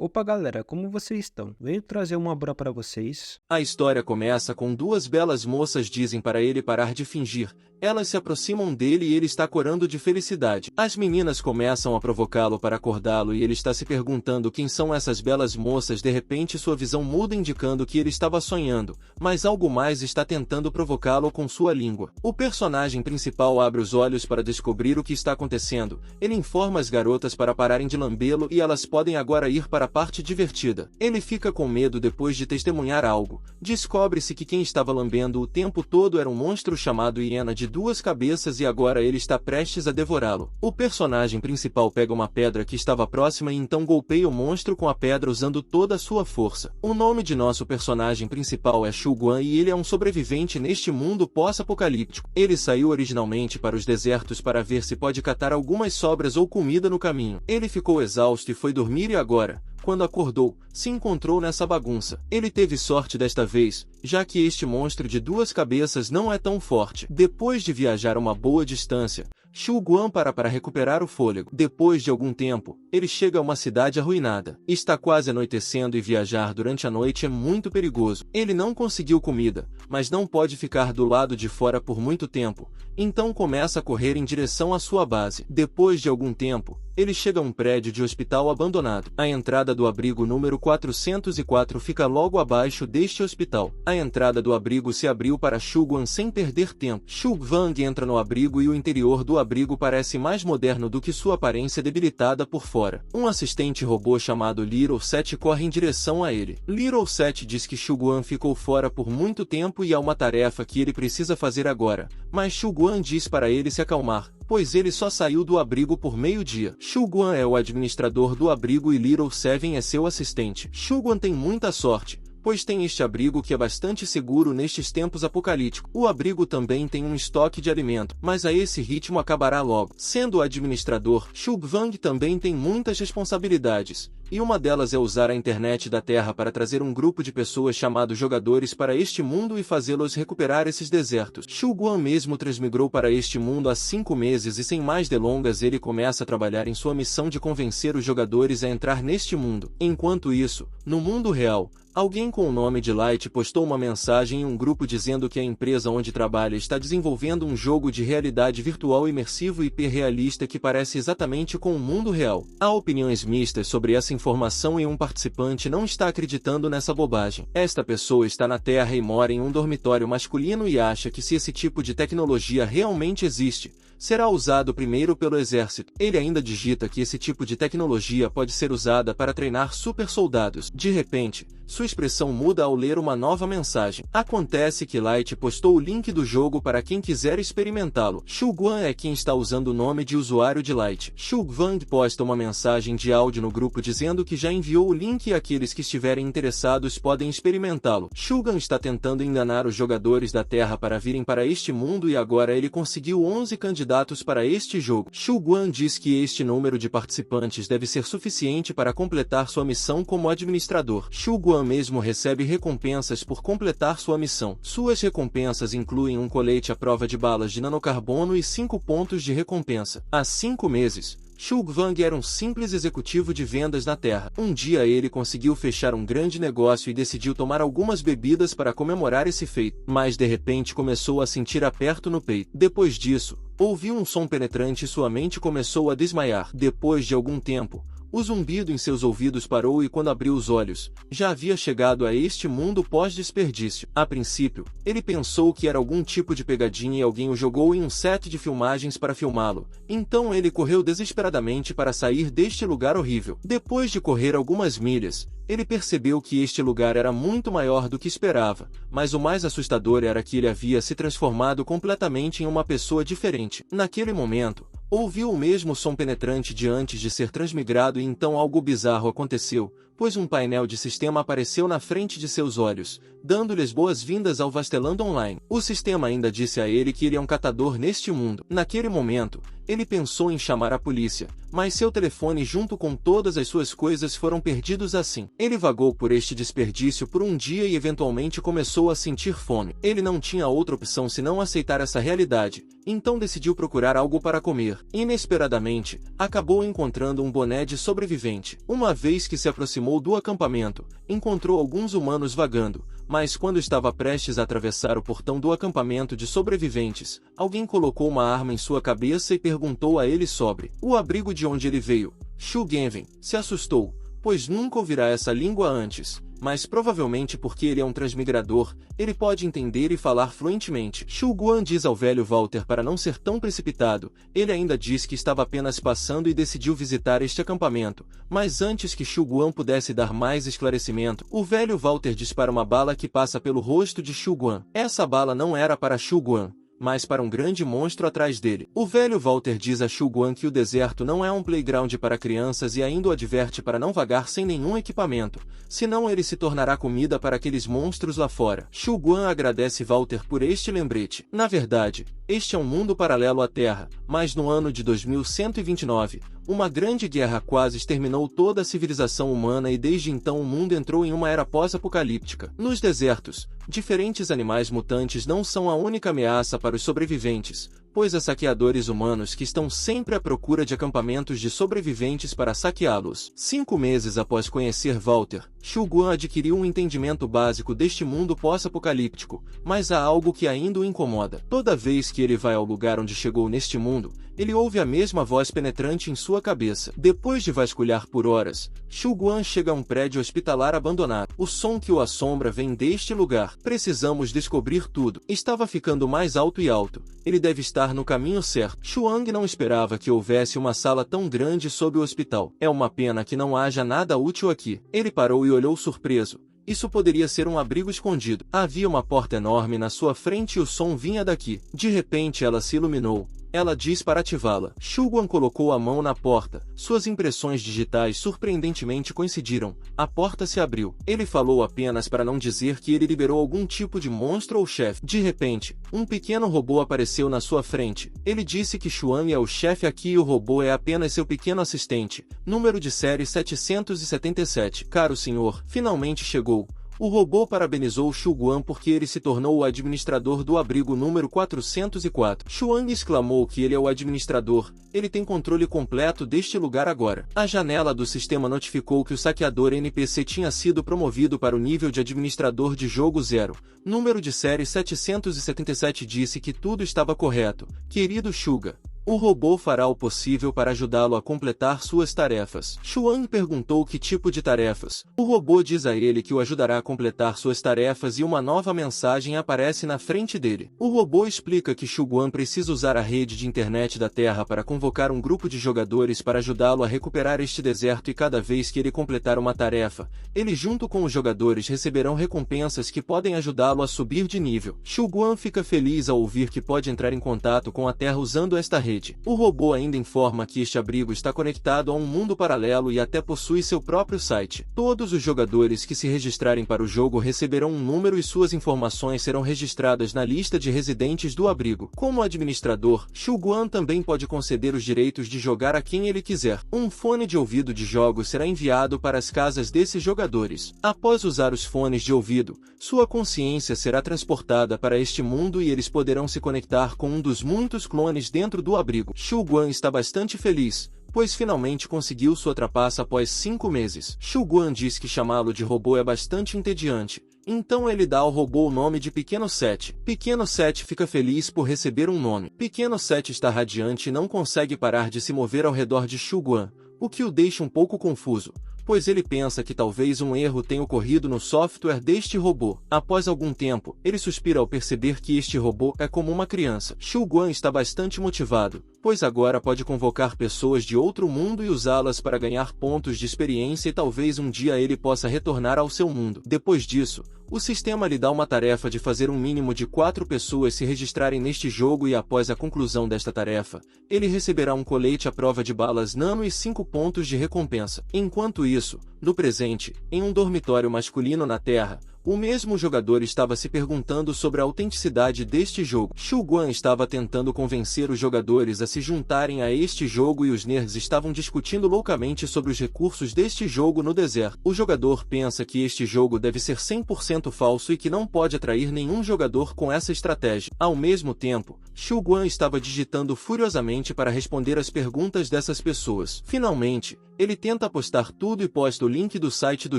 Opa galera, como vocês estão? Venho trazer uma obra para vocês. A história começa com duas belas moças dizem para ele parar de fingir. Elas se aproximam dele e ele está corando de felicidade. As meninas começam a provocá-lo para acordá-lo e ele está se perguntando quem são essas belas moças. De repente sua visão muda indicando que ele estava sonhando, mas algo mais está tentando provocá-lo com sua língua. O personagem principal abre os olhos para descobrir o que está acontecendo. Ele informa as garotas para pararem de lambê-lo e elas podem agora ir para a parte divertida. Ele fica com medo depois de testemunhar algo. Descobre-se que quem estava lambendo o tempo todo era um monstro chamado hiena de duas cabeças e agora ele está prestes a devorá-lo. O personagem principal pega uma pedra que estava próxima e então golpeia o monstro com a pedra usando toda a sua força. O nome de nosso personagem principal é Shu Guan e ele é um sobrevivente neste mundo pós-apocalíptico. Ele saiu originalmente para os desertos para ver se pode catar algumas sobras ou comida no caminho. Ele ficou exausto e foi dormir e agora, quando acordou, se encontrou nessa bagunça. Ele teve sorte desta vez, já que este monstro de duas cabeças não é tão forte. Depois de viajar uma boa distância, Shu Guan para recuperar o fôlego. Depois de algum tempo, ele chega a uma cidade arruinada. Está quase anoitecendo e viajar durante a noite é muito perigoso. Ele não conseguiu comida, mas não pode ficar do lado de fora por muito tempo, então começa a correr em direção à sua base. Depois de algum tempo, ele chega a um prédio de hospital abandonado. A entrada do abrigo número 404 fica logo abaixo deste hospital. A entrada do abrigo se abriu para Shu Guan sem perder tempo. Shu Wang entra no abrigo e o interior do abrigo parece mais moderno do que sua aparência debilitada por fora. Um assistente robô chamado Little Set corre em direção a ele. Little Set diz que Shu Guan ficou fora por muito tempo e há uma tarefa que ele precisa fazer agora, mas Shu Guan diz para ele se acalmar, pois ele só saiu do abrigo por meio-dia. Shu Guan é o administrador do abrigo e Little Seven é seu assistente. Shu Guan tem muita sorte, pois tem este abrigo que é bastante seguro nestes tempos apocalípticos. O abrigo também tem um estoque de alimento, mas a esse ritmo acabará logo. Sendo o administrador, Shu Wang também tem muitas responsabilidades, e uma delas é usar a internet da Terra para trazer um grupo de pessoas chamados jogadores para este mundo e fazê-los recuperar esses desertos. Shu Guan mesmo transmigrou para este mundo há 5 meses e sem mais delongas ele começa a trabalhar em sua missão de convencer os jogadores a entrar neste mundo. Enquanto isso, no mundo real, alguém com o nome de Light postou uma mensagem em um grupo dizendo que a empresa onde trabalha está desenvolvendo um jogo de realidade virtual imersivo e hiperrealista que parece exatamente com o mundo real. Há opiniões mistas sobre essa informação e um participante não está acreditando nessa bobagem. Esta pessoa está na Terra e mora em um dormitório masculino e acha que se esse tipo de tecnologia realmente existe, será usado primeiro pelo exército. Ele ainda digita que esse tipo de tecnologia pode ser usada para treinar super soldados. De repente, sua expressão muda ao ler uma nova mensagem. Acontece que Light postou o link do jogo para quem quiser experimentá-lo. Shu Guan é quem está usando o nome de usuário de Light. Shu Wang posta uma mensagem de áudio no grupo dizendo que já enviou o link e aqueles que estiverem interessados podem experimentá-lo. Shu Guan está tentando enganar os jogadores da Terra para virem para este mundo e agora ele conseguiu 11 candidatos para este jogo. Shu Guan diz que este número de participantes deve ser suficiente para completar sua missão como administrador. Shu Guan mesmo recebe recompensas por completar sua missão. Suas recompensas incluem um colete à prova de balas de nanocarbono e 5 pontos de recompensa. Há 5 meses, Shu Wang era um simples executivo de vendas na Terra. Um dia ele conseguiu fechar um grande negócio e decidiu tomar algumas bebidas para comemorar esse feito, mas de repente começou a sentir aperto no peito. Depois disso, ouviu um som penetrante e sua mente começou a desmaiar. Depois de algum tempo, o zumbido em seus ouvidos parou e quando abriu os olhos, já havia chegado a este mundo pós-desperdício. A princípio, ele pensou que era algum tipo de pegadinha e alguém o jogou em um set de filmagens para filmá-lo. Então ele correu desesperadamente para sair deste lugar horrível. Depois de correr algumas milhas, ele percebeu que este lugar era muito maior do que esperava, mas o mais assustador era que ele havia se transformado completamente em uma pessoa diferente. Naquele momento, ouviu o mesmo som penetrante de antes de ser transmigrado e então algo bizarro aconteceu, pois um painel de sistema apareceu na frente de seus olhos, dando-lhes boas-vindas ao Vasteland Online. O sistema ainda disse a ele que ele é um catador neste mundo. Naquele momento, Ele pensou em chamar a polícia, mas seu telefone junto com todas as suas coisas foram perdidos assim. Ele vagou por este desperdício por um dia e eventualmente começou a sentir fome. Ele não tinha outra opção senão aceitar essa realidade, então decidiu procurar algo para comer. Inesperadamente, acabou encontrando um boné de sobrevivente. Uma vez que se aproximou do acampamento, encontrou alguns humanos vagando, mas quando estava prestes a atravessar o portão do acampamento de sobreviventes, alguém colocou uma arma em sua cabeça e perguntou a ele sobre o abrigo de onde ele veio. Shu Genven se assustou, pois nunca ouvirá essa língua antes, mas provavelmente porque ele é um transmigrador, ele pode entender e falar fluentemente. Shu Guan diz ao velho Walter para não ser tão precipitado. Ele ainda diz que estava apenas passando e decidiu visitar este acampamento, mas antes que Shu Guan pudesse dar mais esclarecimento, o velho Walter dispara uma bala que passa pelo rosto de Shu Guan. Essa bala não era para Shu Guan, mas para um grande monstro atrás dele. O velho Walter diz a Shu Guan que o deserto não é um playground para crianças e ainda o adverte para não vagar sem nenhum equipamento, senão ele se tornará comida para aqueles monstros lá fora. Shu Guan agradece Walter por este lembrete. Na verdade, este é um mundo paralelo à Terra, mas no ano de 2129, uma grande guerra quase exterminou toda a civilização humana e desde então o mundo entrou em uma era pós-apocalíptica. Nos desertos, diferentes animais mutantes não são a única ameaça para os sobreviventes, pois há saqueadores humanos que estão sempre à procura de acampamentos de sobreviventes para saqueá-los. 5 meses após conhecer Walter, Shu Guan adquiriu um entendimento básico deste mundo pós-apocalíptico, mas há algo que ainda o incomoda. Toda vez que ele vai ao lugar onde chegou neste mundo, ele ouve a mesma voz penetrante em sua cabeça. Depois de vasculhar por horas, Shu Guan chega a um prédio hospitalar abandonado. O som que o assombra vem deste lugar. Precisamos descobrir tudo. Estava ficando mais alto e alto. Ele deve estar no caminho certo. Xuang não esperava que houvesse uma sala tão grande sob o hospital. É uma pena que não haja nada útil aqui. Ele parou e olhou surpreso. Isso poderia ser um abrigo escondido. Havia uma porta enorme na sua frente e o som vinha daqui. De repente ela se iluminou. Ela diz para ativá-la. Shu Guan colocou a mão na porta. Suas impressões digitais surpreendentemente coincidiram. A porta se abriu. Ele falou apenas para não dizer que ele liberou algum tipo de monstro ou chefe. De repente, um pequeno robô apareceu na sua frente. Ele disse que Xuan é o chefe aqui e o robô é apenas seu pequeno assistente. Número de série 777. Caro senhor, finalmente chegou. O robô parabenizou Shu Guan porque ele se tornou o administrador do abrigo número 404. Xuan exclamou que ele é o administrador, ele tem controle completo deste lugar agora. A janela do sistema notificou que o saqueador NPC tinha sido promovido para o nível de administrador de jogo 0. Número de série 777 disse que tudo estava correto. Querido Shuga, o robô fará o possível para ajudá-lo a completar suas tarefas. Xuan perguntou que tipo de tarefas. O robô diz a ele que o ajudará a completar suas tarefas e uma nova mensagem aparece na frente dele. O robô explica que Shu Guan precisa usar a rede de internet da Terra para convocar um grupo de jogadores para ajudá-lo a recuperar este deserto e cada vez que ele completar uma tarefa, ele junto com os jogadores receberão recompensas que podem ajudá-lo a subir de nível. Shu Guan fica feliz ao ouvir que pode entrar em contato com a Terra usando esta rede. O robô ainda informa que este abrigo está conectado a um mundo paralelo e até possui seu próprio site. Todos os jogadores que se registrarem para o jogo receberão um número e suas informações serão registradas na lista de residentes do abrigo. Como administrador, Shu Guan também pode conceder os direitos de jogar a quem ele quiser. Um fone de ouvido de jogos será enviado para as casas desses jogadores. Após usar os fones de ouvido, sua consciência será transportada para este mundo e eles poderão se conectar com um dos muitos clones dentro do abrigo. Shu Guan está bastante feliz, pois finalmente conseguiu sua trapaça após 5 meses. Shu Guan diz que chamá-lo de robô é bastante entediante, então ele dá ao robô o nome de Pequeno 7. Pequeno 7 fica feliz por receber um nome. Pequeno 7 está radiante e não consegue parar de se mover ao redor de Shu Guan, o que o deixa um pouco confuso, pois ele pensa que talvez um erro tenha ocorrido no software deste robô. Após algum tempo, ele suspira ao perceber que este robô é como uma criança. Shu Guan está bastante motivado, pois agora pode convocar pessoas de outro mundo e usá-las para ganhar pontos de experiência e talvez um dia ele possa retornar ao seu mundo. Depois disso, o sistema lhe dá uma tarefa de fazer um mínimo de 4 pessoas se registrarem neste jogo e após a conclusão desta tarefa, ele receberá um colete à prova de balas nano e 5 pontos de recompensa. Enquanto isso, no presente, em um dormitório masculino na Terra, O mesmo jogador estava se perguntando sobre a autenticidade deste jogo. Xu Guan estava tentando convencer os jogadores a se juntarem a este jogo e os nerds estavam discutindo loucamente sobre os recursos deste jogo no deserto. O jogador pensa que este jogo deve ser 100% falso e que não pode atrair nenhum jogador com essa estratégia. Ao mesmo tempo, Xu Guan estava digitando furiosamente para responder às perguntas dessas pessoas. Finalmente, ele tenta postar tudo e posta o link do site do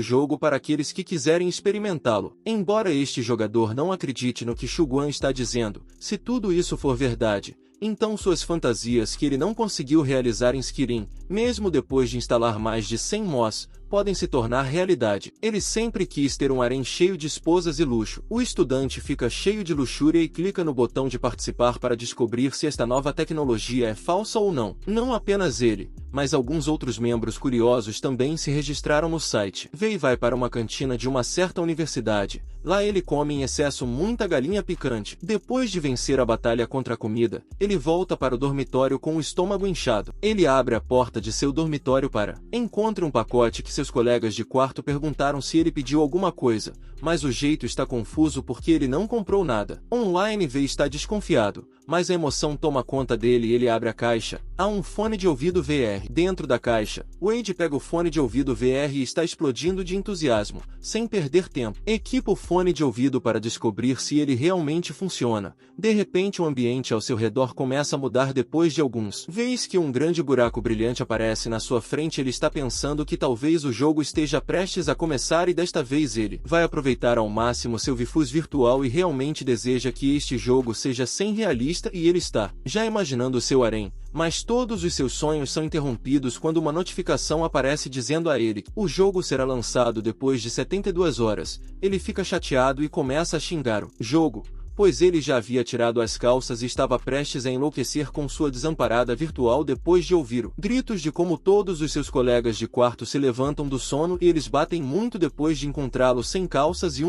jogo para aqueles que quiserem experimentá-lo. Embora este jogador não acredite no que Xu Guan está dizendo, se tudo isso for verdade, então suas fantasias que ele não conseguiu realizar em Skirin, mesmo depois de instalar mais de 100 mods, podem se tornar realidade. Ele sempre quis ter um harém cheio de esposas e luxo. O estudante fica cheio de luxúria e clica no botão de participar para descobrir se esta nova tecnologia é falsa ou não. Não apenas ele, mas alguns outros membros curiosos também se registraram no site. Vei vai para uma cantina de uma certa universidade. Lá ele come em excesso muita galinha picante. Depois de vencer a batalha contra a comida, ele volta para o dormitório com o estômago inchado. Ele abre a porta de seu dormitório encontra um pacote que seus colegas de quarto perguntaram se ele pediu alguma coisa, mas o jeito está confuso porque ele não comprou nada. Online Vei está desconfiado, mas a emoção toma conta dele e ele abre a caixa. Há um fone de ouvido VR. Dentro da caixa, Wade pega o fone de ouvido VR e está explodindo de entusiasmo, sem perder tempo. Equipa o fone de ouvido para descobrir se ele realmente funciona. De repente o ambiente ao seu redor começa a mudar depois de alguns. Vês que um grande buraco brilhante aparece na sua frente. Ele está pensando que talvez o jogo esteja prestes a começar e desta vez ele vai aproveitar ao máximo seu Vifus virtual e realmente deseja que este jogo seja sem realista e ele está já imaginando o seu harém. Mas todos os seus sonhos são interrompidos quando uma notificação aparece dizendo a ele que o jogo será lançado depois de 72 horas. Ele fica chateado e começa a xingar o jogo, pois ele já havia tirado as calças e estava prestes a enlouquecer com sua desamparada virtual depois de ouvir gritos de como todos os seus colegas de quarto se levantam do sono e eles batem muito depois de encontrá-lo sem calças e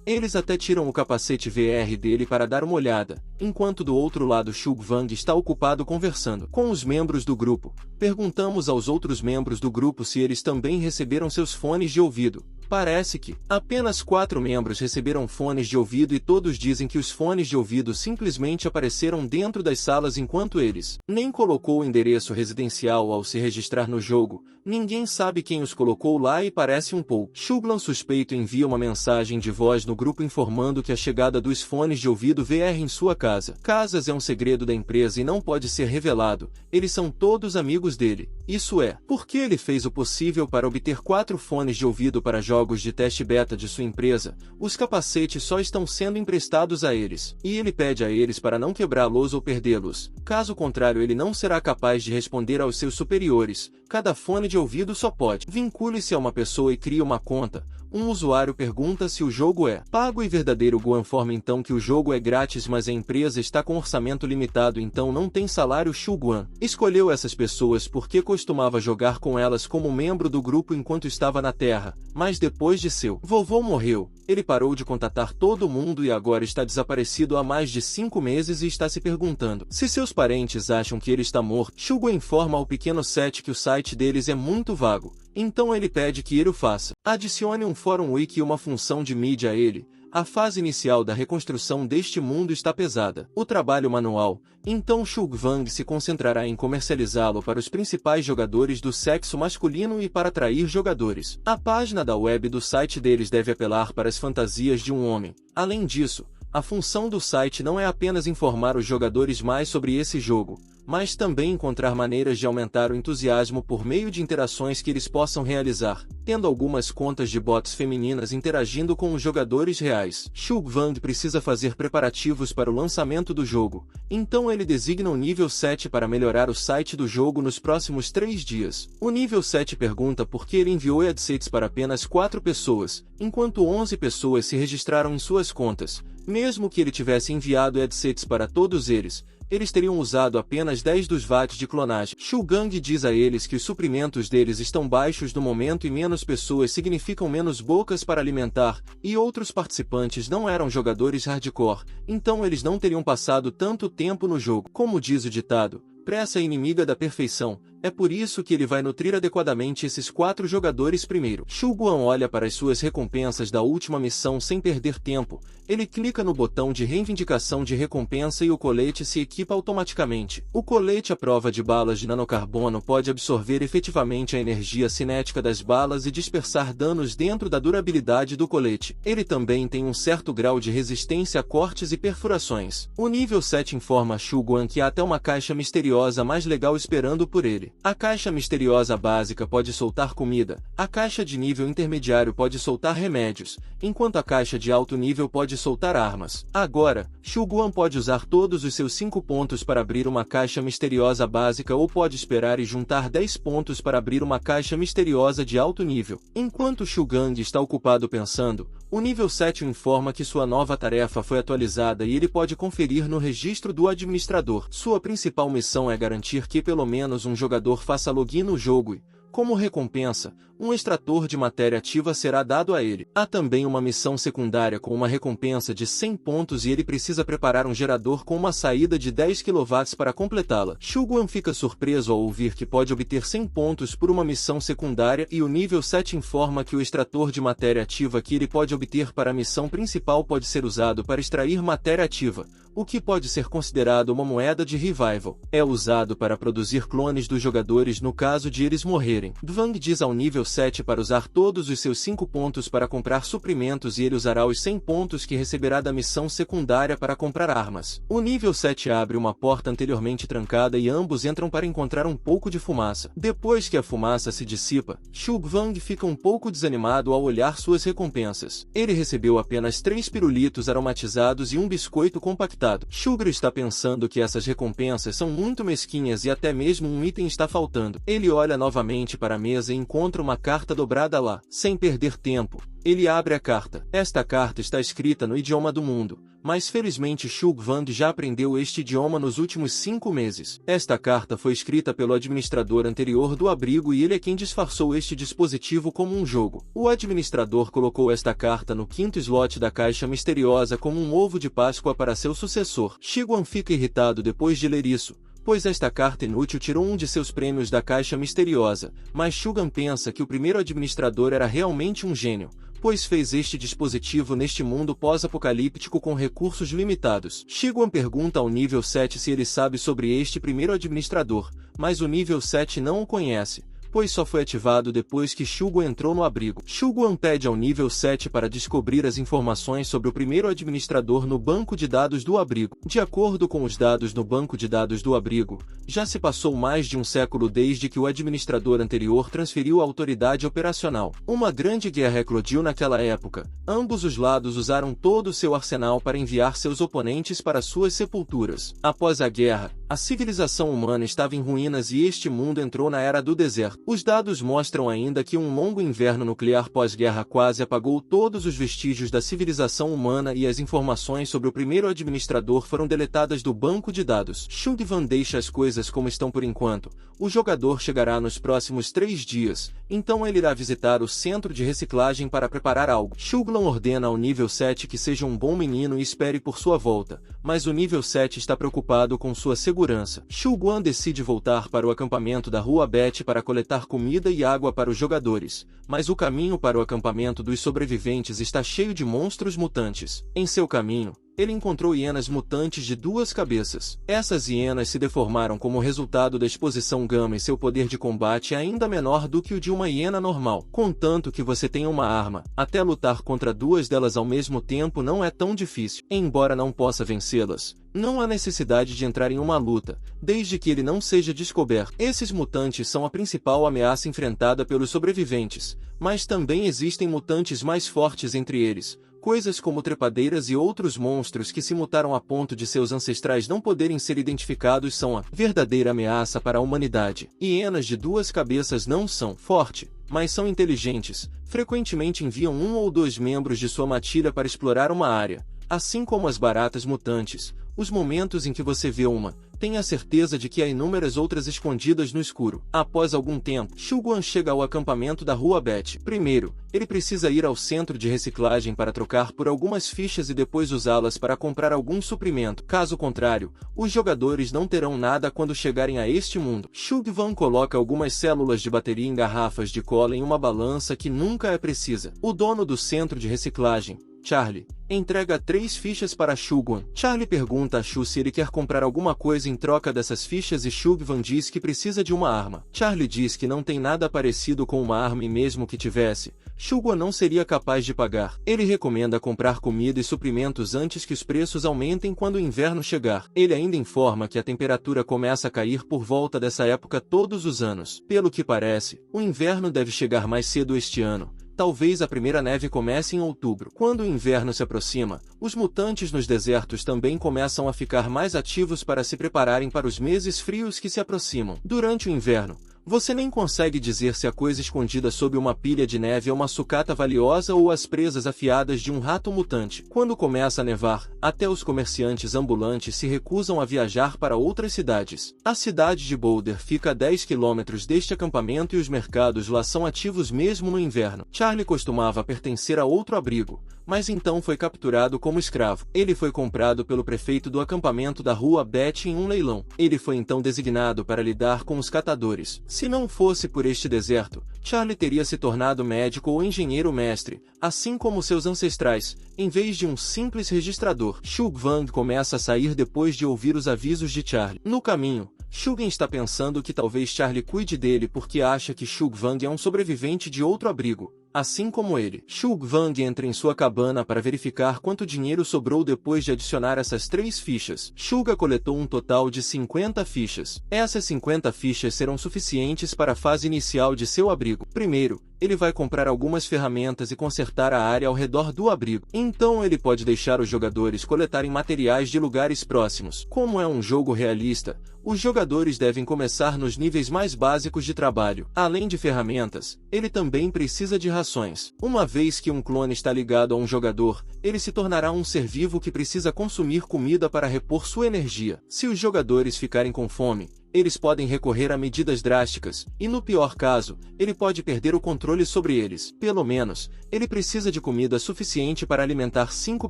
eles até tiram o capacete VR dele para dar uma olhada, enquanto do outro lado Xu Guang está ocupado conversando com os membros do grupo. Perguntamos aos outros membros do grupo se eles também receberam seus fones de ouvido. Parece que apenas 4 membros receberam fones de ouvido e todos dizem que os fones de ouvido simplesmente apareceram dentro das salas enquanto eles nem colocou o endereço residencial ao se registrar no jogo. Ninguém sabe quem os colocou lá e parece um pouco. Shuglan suspeito envia uma mensagem de voz no grupo informando que a chegada dos fones de ouvido VR em sua casa. Casas é um segredo da empresa e não pode ser revelado. Eles são todos amigos dele. Isso é, porque ele fez o possível para obter 4 fones de ouvido para jogos de teste beta de sua empresa. Os capacetes só estão sendo emprestados a eles, e ele pede a eles para não quebrá-los ou perdê-los. Caso contrário, ele não será capaz de responder aos seus superiores. Cada fone de ouvido só pode. Vincule-se a uma pessoa e crie uma conta. Um usuário pergunta se o jogo é pago e verdadeiro. Guan informa então que o jogo é grátis, mas a empresa está com orçamento limitado, então não tem salário. Xu Guan escolheu essas pessoas porque costumava jogar com elas como membro do grupo enquanto estava na Terra, mas depois de seu vovô morreu, ele parou de contatar todo mundo e agora está desaparecido há mais de 5 meses e está se perguntando se seus parentes acham que ele está morto. Xu Guan informa ao pequeno Seth que o site deles é muito vago, então ele pede que ele o faça. Adicione um fórum wiki e uma função de mídia a ele. A fase inicial da reconstrução deste mundo está pesada. O trabalho manual, então Xu Guang se concentrará em comercializá-lo para os principais jogadores do sexo masculino e para atrair jogadores. A página da web do site deles deve apelar para as fantasias de um homem. Além disso, a função do site não é apenas informar os jogadores mais sobre esse jogo, mas também encontrar maneiras de aumentar o entusiasmo por meio de interações que eles possam realizar, tendo algumas contas de bots femininas interagindo com os jogadores reais. Xu Guang precisa fazer preparativos para o lançamento do jogo, então ele designa o nível 7 para melhorar o site do jogo nos próximos 3 dias. O nível 7 pergunta por que ele enviou adsets para apenas 4 pessoas, enquanto 11 pessoas se registraram em suas contas. Mesmo que ele tivesse enviado adsets para todos eles teriam usado apenas 10 dos watts de clonagem. Xu Guang diz a eles que os suprimentos deles estão baixos no momento e menos pessoas significam menos bocas para alimentar, e outros participantes não eram jogadores hardcore, então eles não teriam passado tanto tempo no jogo. Como diz o ditado, Pressa é inimiga da perfeição, é por isso que ele vai nutrir adequadamente esses 4 jogadores primeiro. Shu Guan olha para as suas recompensas da última missão sem perder tempo. Ele clica no botão de reivindicação de recompensa e o colete se equipa automaticamente. O colete à prova de balas de nanocarbono pode absorver efetivamente a energia cinética das balas e dispersar danos dentro da durabilidade do colete. Ele também tem um certo grau de resistência a cortes e perfurações. O nível 7 informa a Shu Guan que há até uma caixa misteriosa mais legal esperando por ele. A caixa misteriosa básica pode soltar comida, a caixa de nível intermediário pode soltar remédios, enquanto a caixa de alto nível pode soltar armas. Agora, Shu Guan pode usar todos os seus 5 pontos para abrir uma caixa misteriosa básica ou pode esperar e juntar 10 pontos para abrir uma caixa misteriosa de alto nível. Enquanto Shu Gang está ocupado pensando, o nível 7 o informa que sua nova tarefa foi atualizada e ele pode conferir no registro do administrador. Sua principal missão é garantir que pelo menos um jogador faça login no jogo e, como recompensa, um extrator de matéria ativa será dado a ele. Há também uma missão secundária com uma recompensa de 100 pontos e ele precisa preparar um gerador com uma saída de 10 kW para completá-la. Shu Guan fica surpreso ao ouvir que pode obter 100 pontos por uma missão secundária e o nível 7 informa que o extrator de matéria ativa que ele pode obter para a missão principal pode ser usado para extrair matéria ativa, o que pode ser considerado uma moeda de revival. É usado para produzir clones dos jogadores no caso de eles morrerem. Dwang diz ao nível 7 para usar todos os seus 5 pontos para comprar suprimentos e ele usará os 100 pontos que receberá da missão secundária para comprar armas. O nível 7 abre uma porta anteriormente trancada e ambos entram para encontrar um pouco de fumaça. Depois que a fumaça se dissipa, Shu Guang fica um pouco desanimado ao olhar suas recompensas. Ele recebeu apenas 3 pirulitos aromatizados e um biscoito compactado. Sugar está pensando que essas recompensas são muito mesquinhas e até mesmo um item está faltando. Ele olha novamente para a mesa e encontra uma carta dobrada lá. Sem perder tempo, ele abre a carta. Esta carta está escrita no idioma do mundo, mas felizmente Shu Guang já aprendeu este idioma nos últimos 5 meses. Esta carta foi escrita pelo administrador anterior do abrigo e ele é quem disfarçou este dispositivo como um jogo. O administrador colocou esta carta no 5º slot da caixa misteriosa como um ovo de Páscoa para seu sucessor. Shi Guan fica irritado depois de ler isso, pois esta carta inútil tirou um de seus prêmios da caixa misteriosa, mas Shu Guan pensa que o primeiro administrador era realmente um gênio, pois fez este dispositivo neste mundo pós-apocalíptico com recursos limitados. Shi Guan pergunta ao nível 7 se ele sabe sobre este primeiro administrador, mas o nível 7 não o conhece, pois só foi ativado depois que Shu Guan entrou no abrigo. Shu Guan pede ao nível 7 para descobrir as informações sobre o primeiro administrador no banco de dados do abrigo. De acordo com os dados no banco de dados do abrigo, já se passou mais de um século desde que o administrador anterior transferiu a autoridade operacional. Uma grande guerra eclodiu naquela época. Ambos os lados usaram todo o seu arsenal para enviar seus oponentes para suas sepulturas. Após a guerra, a civilização humana estava em ruínas e este mundo entrou na Era do Deserto. Os dados mostram ainda que um longo inverno nuclear pós-guerra quase apagou todos os vestígios da civilização humana e as informações sobre o primeiro administrador foram deletadas do banco de dados. Shu Guan deixa as coisas como estão por enquanto. O jogador chegará nos próximos 3 dias, então ele irá visitar o centro de reciclagem para preparar algo. Shu Guan ordena ao nível 7 que seja um bom menino e espere por sua volta, mas o nível 7 está preocupado com sua segurança. Shu Guan decide voltar para o acampamento da Rua Bet para coletar comida e água para os jogadores, mas o caminho para o acampamento dos sobreviventes está cheio de monstros mutantes. Em seu caminho, ele encontrou hienas mutantes de 2 cabeças. Essas hienas se deformaram como resultado da exposição gama e seu poder de combate é ainda menor do que o de uma hiena normal. Contanto que você tenha uma arma, até lutar contra 2 delas ao mesmo tempo não é tão difícil. Embora não possa vencê-las, não há necessidade de entrar em uma luta, desde que ele não seja descoberto. Esses mutantes são a principal ameaça enfrentada pelos sobreviventes, mas também existem mutantes mais fortes entre eles. Coisas como trepadeiras e outros monstros que se mutaram a ponto de seus ancestrais não poderem ser identificados são a verdadeira ameaça para a humanidade. Hienas de 2 cabeças não são fortes, mas são inteligentes. Frequentemente enviam 1 ou 2 membros de sua matilha para explorar uma área. Assim como as baratas mutantes, os momentos em que você vê uma tenha certeza de que há inúmeras outras escondidas no escuro. Após algum tempo, Shulguan chega ao acampamento da Rua Bet. Primeiro, ele precisa ir ao centro de reciclagem para trocar por algumas fichas e depois usá-las para comprar algum suprimento. Caso contrário, os jogadores não terão nada quando chegarem a este mundo. Shulguan coloca algumas células de bateria em garrafas de cola em uma balança que nunca é precisa. O dono do centro de reciclagem, Charlie, entrega 3 fichas para Shulguan. Charlie pergunta a Shu se ele quer comprar alguma coisa em troca dessas fichas e Shulguan diz que precisa de uma arma. Charlie diz que não tem nada parecido com uma arma e mesmo que tivesse, Shulguan não seria capaz de pagar. Ele recomenda comprar comida e suprimentos antes que os preços aumentem quando o inverno chegar. Ele ainda informa que a temperatura começa a cair por volta dessa época todos os anos. Pelo que parece, o inverno deve chegar mais cedo este ano. Talvez a primeira neve comece em outubro. Quando o inverno se aproxima, os mutantes nos desertos também começam a ficar mais ativos para se prepararem para os meses frios que se aproximam. Durante o inverno, você nem consegue dizer se a coisa escondida sob uma pilha de neve é uma sucata valiosa ou as presas afiadas de um rato mutante. Quando começa a nevar, até os comerciantes ambulantes se recusam a viajar para outras cidades. A cidade de Boulder fica a 10 quilômetros deste acampamento e os mercados lá são ativos mesmo no inverno. Charlie costumava pertencer a outro abrigo, mas então foi capturado como escravo. Ele foi comprado pelo prefeito do acampamento da Rua Bet em um leilão. Ele foi então designado para lidar com os catadores. Se não fosse por este deserto, Charlie teria se tornado médico ou engenheiro mestre, assim como seus ancestrais, em vez de um simples registrador. Shulguan começa a sair depois de ouvir os avisos de Charlie. No caminho, Shulguan está pensando que talvez Charlie cuide dele porque acha que Shulguan é um sobrevivente de outro abrigo, assim como ele. Shulguan entra em sua cabana para verificar quanto dinheiro sobrou depois de adicionar essas 3 fichas. Shulga coletou um total de 50 fichas. Essas 50 fichas serão suficientes para a fase inicial de seu abrigo. Primeiro, ele vai comprar algumas ferramentas e consertar a área ao redor do abrigo. Então ele pode deixar os jogadores coletarem materiais de lugares próximos. Como é um jogo realista, os jogadores devem começar nos níveis mais básicos de trabalho. Além de ferramentas, ele também precisa de rações. Uma vez que um clone está ligado a um jogador, ele se tornará um ser vivo que precisa consumir comida para repor sua energia. Se os jogadores ficarem com fome, eles podem recorrer a medidas drásticas, e no pior caso, ele pode perder o controle sobre eles. Pelo menos, ele precisa de comida suficiente para alimentar 5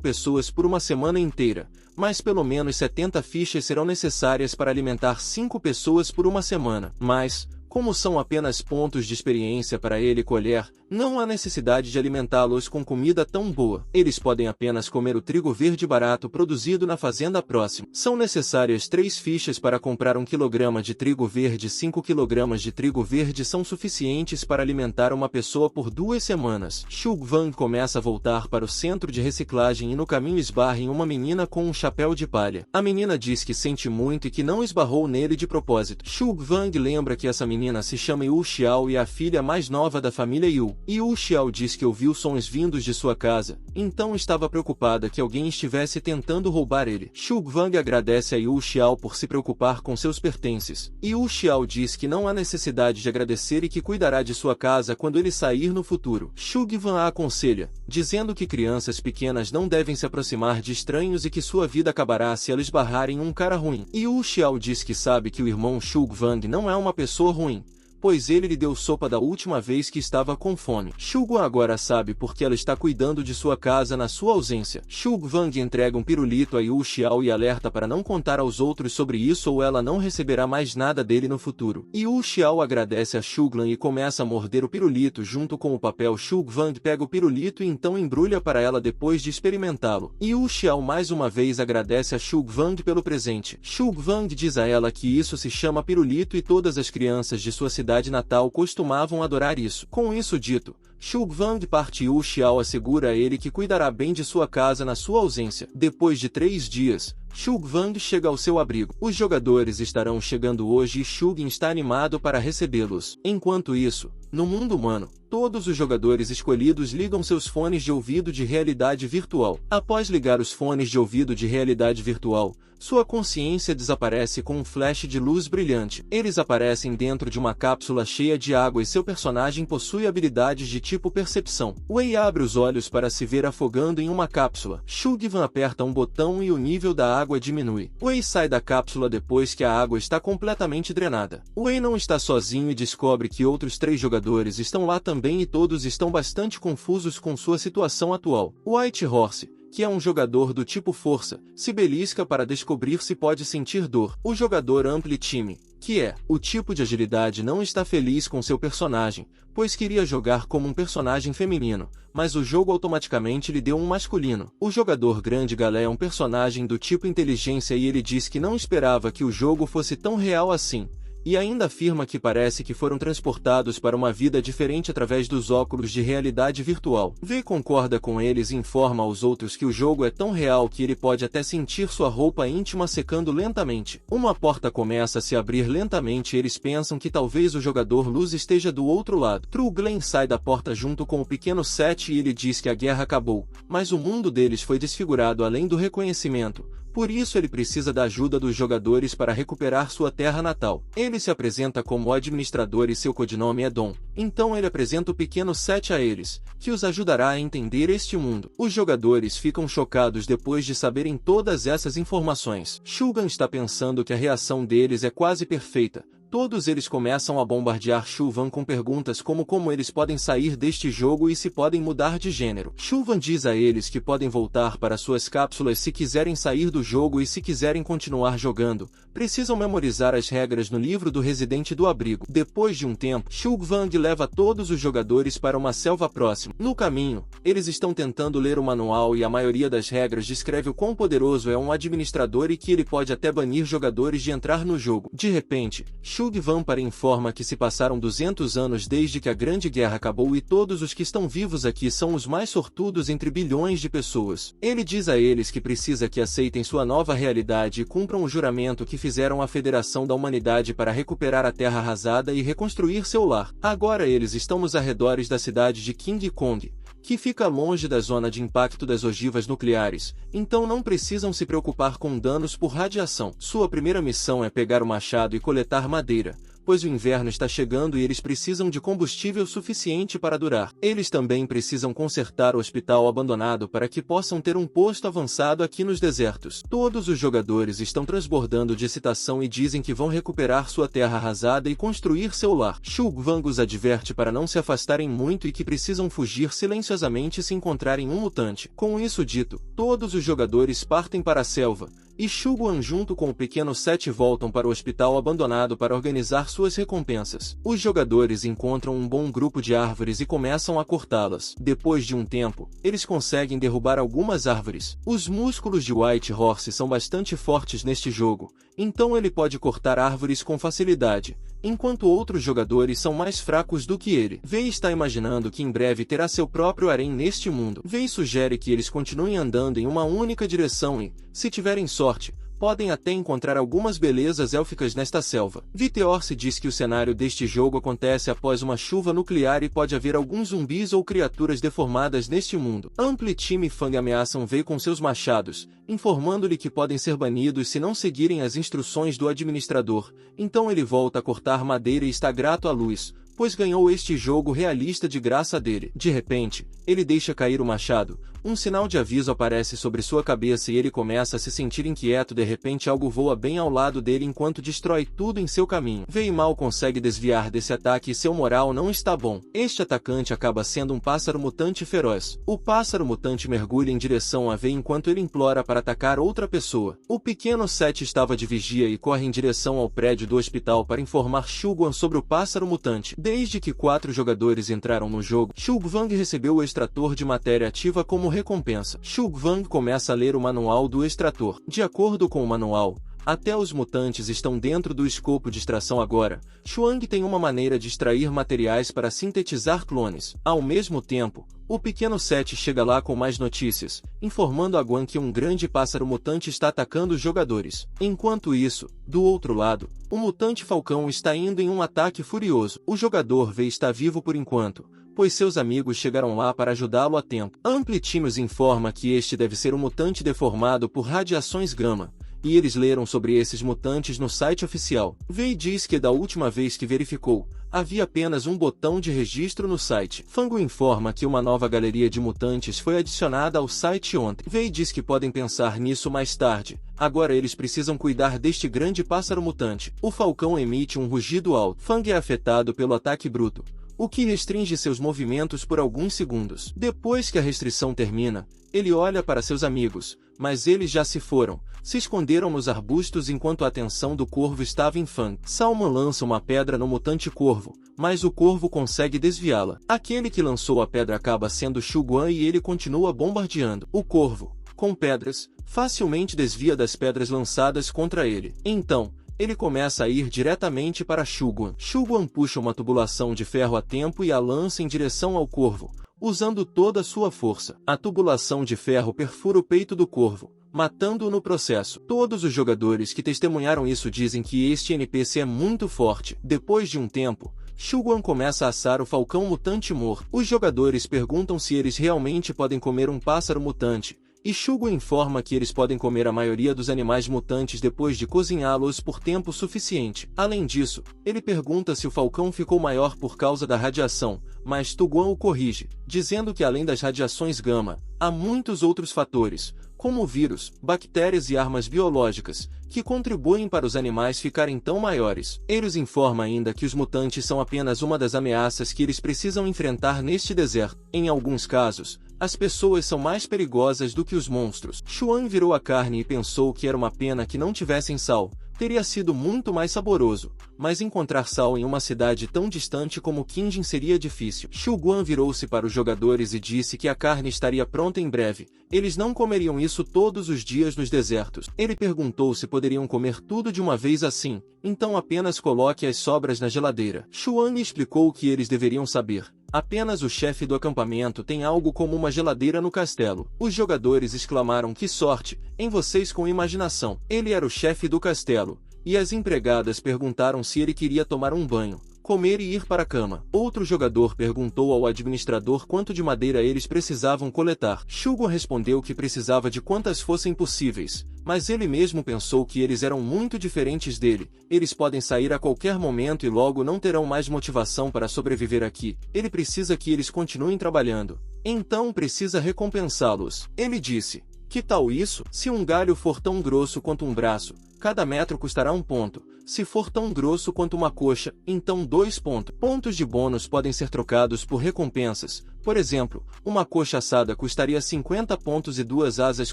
pessoas por uma semana inteira, mas pelo menos 70 fichas serão necessárias para alimentar 5 pessoas por uma semana. Mas, como são apenas pontos de experiência para ele colher, não há necessidade de alimentá-los com comida tão boa. Eles podem apenas comer o trigo verde barato produzido na fazenda próxima. São necessárias 3 fichas para comprar 1 kg de trigo verde. 5 kg de trigo verde são suficientes para alimentar uma pessoa por 2 semanas. Shulguan começa a voltar para o centro de reciclagem e no caminho esbarra em uma menina com um chapéu de palha. A menina diz que sente muito e que não esbarrou nele de propósito. Shulguan lembra que essa menina se chama Yu Xiao e é a filha mais nova da família Yu. Yu Xiao diz que ouviu sons vindos de sua casa, então estava preocupada que alguém estivesse tentando roubar ele. Shulguan agradece a Yu Xiao por se preocupar com seus pertences. Yu Xiao diz que não há necessidade de agradecer e que cuidará de sua casa quando ele sair no futuro. Shulguan a aconselha, dizendo que crianças pequenas não devem se aproximar de estranhos e que sua vida acabará se ela esbarrar em um cara ruim. Yu Xiao diz que sabe que o irmão Shulguan não é uma pessoa ruim, pois ele lhe deu sopa da última vez que estava com fome. Shulguan agora sabe porque ela está cuidando de sua casa na sua ausência. Shulguan entrega um pirulito a Yu Xiao e alerta para não contar aos outros sobre isso ou ela não receberá mais nada dele no futuro. Yu Xiao agradece a Shulguan e começa a morder o pirulito junto com o papel. Shulguan pega o pirulito e então embrulha para ela depois de experimentá-lo. Yu Xiao mais uma vez agradece a Shulguan pelo presente. Shulguan diz a ela que isso se chama pirulito e todas as crianças de sua cidade natal costumavam adorar isso. Com isso dito, Shulguan parte. Yu Xiao assegura a ele que cuidará bem de sua casa na sua ausência. Depois de 3 dias, Shulguan chega ao seu abrigo. Os jogadores estarão chegando hoje e Shulguan está animado para recebê-los. Enquanto isso, No mundo humano, todos os jogadores escolhidos ligam seus fones de ouvido de realidade virtual. Após ligar os fones de ouvido de realidade virtual, sua consciência desaparece com um flash de luz brilhante. Eles aparecem dentro de uma cápsula cheia de água e seu personagem possui habilidades de tipo percepção. Wei abre os olhos para se ver afogando em uma cápsula. Shugvan aperta um botão e o nível da água diminui. Wei sai da cápsula depois que a água está completamente drenada. Wei não está sozinho e descobre que outros 3 jogadores estão lá também e todos estão bastante confusos com sua situação atual. White Horse, que é um jogador do tipo força, se belisca para descobrir se pode sentir dor. O jogador Ampli Time, que é o tipo de agilidade, não está feliz com seu personagem, pois queria jogar como um personagem feminino, mas o jogo automaticamente lhe deu um masculino. O jogador Grande Galé é um personagem do tipo inteligência e ele diz que não esperava que o jogo fosse tão real assim. E ainda afirma que parece que foram transportados para uma vida diferente através dos óculos de realidade virtual. V concorda com eles e informa aos outros que o jogo é tão real que ele pode até sentir sua roupa íntima secando lentamente. Uma porta começa a se abrir lentamente e eles pensam que talvez o jogador Luz esteja do outro lado. True Glenn sai da porta junto com o pequeno Seth e ele diz que a guerra acabou, mas o mundo deles foi desfigurado além do reconhecimento. Por isso ele precisa da ajuda dos jogadores para recuperar sua terra natal. Ele se apresenta como administrador e seu codinome é Dom. Então ele apresenta o pequeno Seth a eles, que os ajudará a entender este mundo. Os jogadores ficam chocados depois de saberem todas essas informações. Shugvan está pensando que a reação deles é quase perfeita. Todos eles começam a bombardear Shugvan com perguntas como eles podem sair deste jogo e se podem mudar de gênero. Shugvan diz a eles que podem voltar para suas cápsulas se quiserem sair do jogo e se quiserem continuar jogando, precisam memorizar as regras no livro do residente do abrigo. Depois de um tempo, Shugvan leva todos os jogadores para uma selva próxima. No caminho, eles estão tentando ler o manual e a maioria das regras descreve o quão poderoso é um administrador e que ele pode até banir jogadores de entrar no jogo. De repente, Shugvan informa que se passaram 200 anos desde que a Grande Guerra acabou e todos os que estão vivos aqui são os mais sortudos entre bilhões de pessoas. Ele diz a eles que precisa que aceitem sua nova realidade e cumpram o juramento que fizeram à Federação da Humanidade para recuperar a Terra arrasada e reconstruir seu lar. Agora eles estão nos arredores da cidade de King Kong, que fica longe da zona de impacto das ogivas nucleares, então não precisam se preocupar com danos por radiação. Sua primeira missão é pegar o machado e coletar madeira, pois o inverno está chegando e eles precisam de combustível suficiente para durar. Eles também precisam consertar o hospital abandonado para que possam ter um posto avançado aqui nos desertos. Todos os jogadores estão transbordando de excitação e dizem que vão recuperar sua terra arrasada e construir seu lar. Shugvan os adverte para não se afastarem muito e que precisam fugir silenciosamente se encontrarem um mutante. Com isso dito, todos os jogadores partem para a selva, e Shugvan junto com o pequeno Seth voltam para o hospital abandonado para organizar suas recompensas. Os jogadores encontram um bom grupo de árvores e começam a cortá-las. Depois de um tempo, eles conseguem derrubar algumas árvores. Os músculos de White Horse são bastante fortes neste jogo, então ele pode cortar árvores com facilidade, enquanto outros jogadores são mais fracos do que ele. Vei está imaginando que em breve terá seu próprio harém neste mundo. Vei sugere que eles continuem andando em uma única direção e, se tiverem sorte, podem até encontrar algumas belezas élficas nesta selva. Viteorce diz que o cenário deste jogo acontece após uma chuva nuclear e pode haver alguns zumbis ou criaturas deformadas neste mundo. Ampli Time e Fang ameaçam Vei com seus machados, informando-lhe que podem ser banidos se não seguirem as instruções do administrador. Então ele volta a cortar madeira e está grato à luz, pois ganhou este jogo realista de graça dele. De repente, ele deixa cair o machado. Um sinal de aviso aparece sobre sua cabeça e ele começa a se sentir inquieto. De repente algo voa bem ao lado dele enquanto destrói tudo em seu caminho. Vei mal consegue desviar desse ataque e seu moral não está bom. Este atacante acaba sendo um pássaro mutante feroz. O pássaro mutante mergulha em direção a Vei enquanto ele implora para atacar outra pessoa. O pequeno Seth estava de vigia e corre em direção ao prédio do hospital para informar Shugvan sobre o pássaro mutante. Desde que 4 jogadores entraram no jogo, Shugvan recebeu o extrator de matéria ativa como recompensa. Shugvan começa a ler o manual do extrator. De acordo com o manual, Até os mutantes estão dentro do escopo de extração agora. Xuang tem uma maneira de extrair materiais para sintetizar clones. Ao mesmo tempo, o pequeno Seth chega lá com mais notícias, informando a Guan que um grande pássaro mutante está atacando os jogadores. Enquanto isso, do outro lado, o mutante Falcão está indo em um ataque furioso. O jogador V está vivo por enquanto, pois seus amigos chegaram lá para ajudá-lo a tempo. Amplitude informa que este deve ser um mutante deformado por radiações gama, e eles leram sobre esses mutantes no site oficial. Vei diz que da última vez que verificou, havia apenas um botão de registro no site. Fango informa que uma nova galeria de mutantes foi adicionada ao site ontem. Vei diz que podem pensar nisso mais tarde. Agora eles precisam cuidar deste grande pássaro mutante. O Falcão emite um rugido alto. Fang é afetado pelo ataque bruto, o que restringe seus movimentos por alguns segundos. Depois que a restrição termina, ele olha para seus amigos, mas eles já se foram, se esconderam nos arbustos enquanto a atenção do corvo estava em Fang. Salmon lança uma pedra no mutante corvo, mas o corvo consegue desviá-la. Aquele que lançou a pedra acaba sendo Shu Guan e ele continua bombardeando. O corvo, com pedras, facilmente desvia das pedras lançadas contra ele. Então, ele começa a ir diretamente para Shu Guan. Shu Guan puxa uma tubulação de ferro a tempo e a lança em direção ao corvo, usando toda a sua força. A tubulação de ferro perfura o peito do corvo, matando-o no processo. Todos os jogadores que testemunharam isso dizem que este NPC é muito forte. Depois de um tempo, Shu Guan começa a assar o falcão mutante morto. Os jogadores perguntam se eles realmente podem comer um pássaro mutante, e Shu Guan informa que eles podem comer a maioria dos animais mutantes depois de cozinhá-los por tempo suficiente. Além disso, ele pergunta se o falcão ficou maior por causa da radiação, mas Tu Guan o corrige, dizendo que além das radiações gama, há muitos outros fatores, como vírus, bactérias e armas biológicas, que contribuem para os animais ficarem tão maiores. Eles informam ainda que os mutantes são apenas uma das ameaças que eles precisam enfrentar neste deserto. Em alguns casos, as pessoas são mais perigosas do que os monstros. Xuan virou a carne e pensou que era uma pena que não tivessem sal. Teria sido muito mais saboroso, mas encontrar sal em uma cidade tão distante como Qinjin seria difícil. Shu Guan virou-se para os jogadores e disse que a carne estaria pronta em breve. Eles não comeriam isso todos os dias nos desertos. Ele perguntou se poderiam comer tudo de uma vez assim, então apenas coloque as sobras na geladeira. Xuan lhe explicou o que eles deveriam saber. Apenas o chefe do acampamento tem algo como uma geladeira no castelo. Os jogadores exclamaram: que sorte, em vocês com imaginação. Ele era o chefe do castelo, e as empregadas perguntaram se ele queria tomar um banho, comer e ir para a cama. Outro jogador perguntou ao administrador quanto de madeira eles precisavam coletar. Shu Guan respondeu que precisava de quantas fossem possíveis, mas ele mesmo pensou que eles eram muito diferentes dele. Eles podem sair a qualquer momento e logo não terão mais motivação para sobreviver aqui. Ele precisa que eles continuem trabalhando. Então precisa recompensá-los. Ele disse: que tal isso? Se um galho for tão grosso quanto um braço, cada metro custará 1 ponto. Se for tão grosso quanto uma coxa, então 2 pontos. Pontos de bônus podem ser trocados por recompensas. Por exemplo, uma coxa assada custaria 50 pontos e 2 asas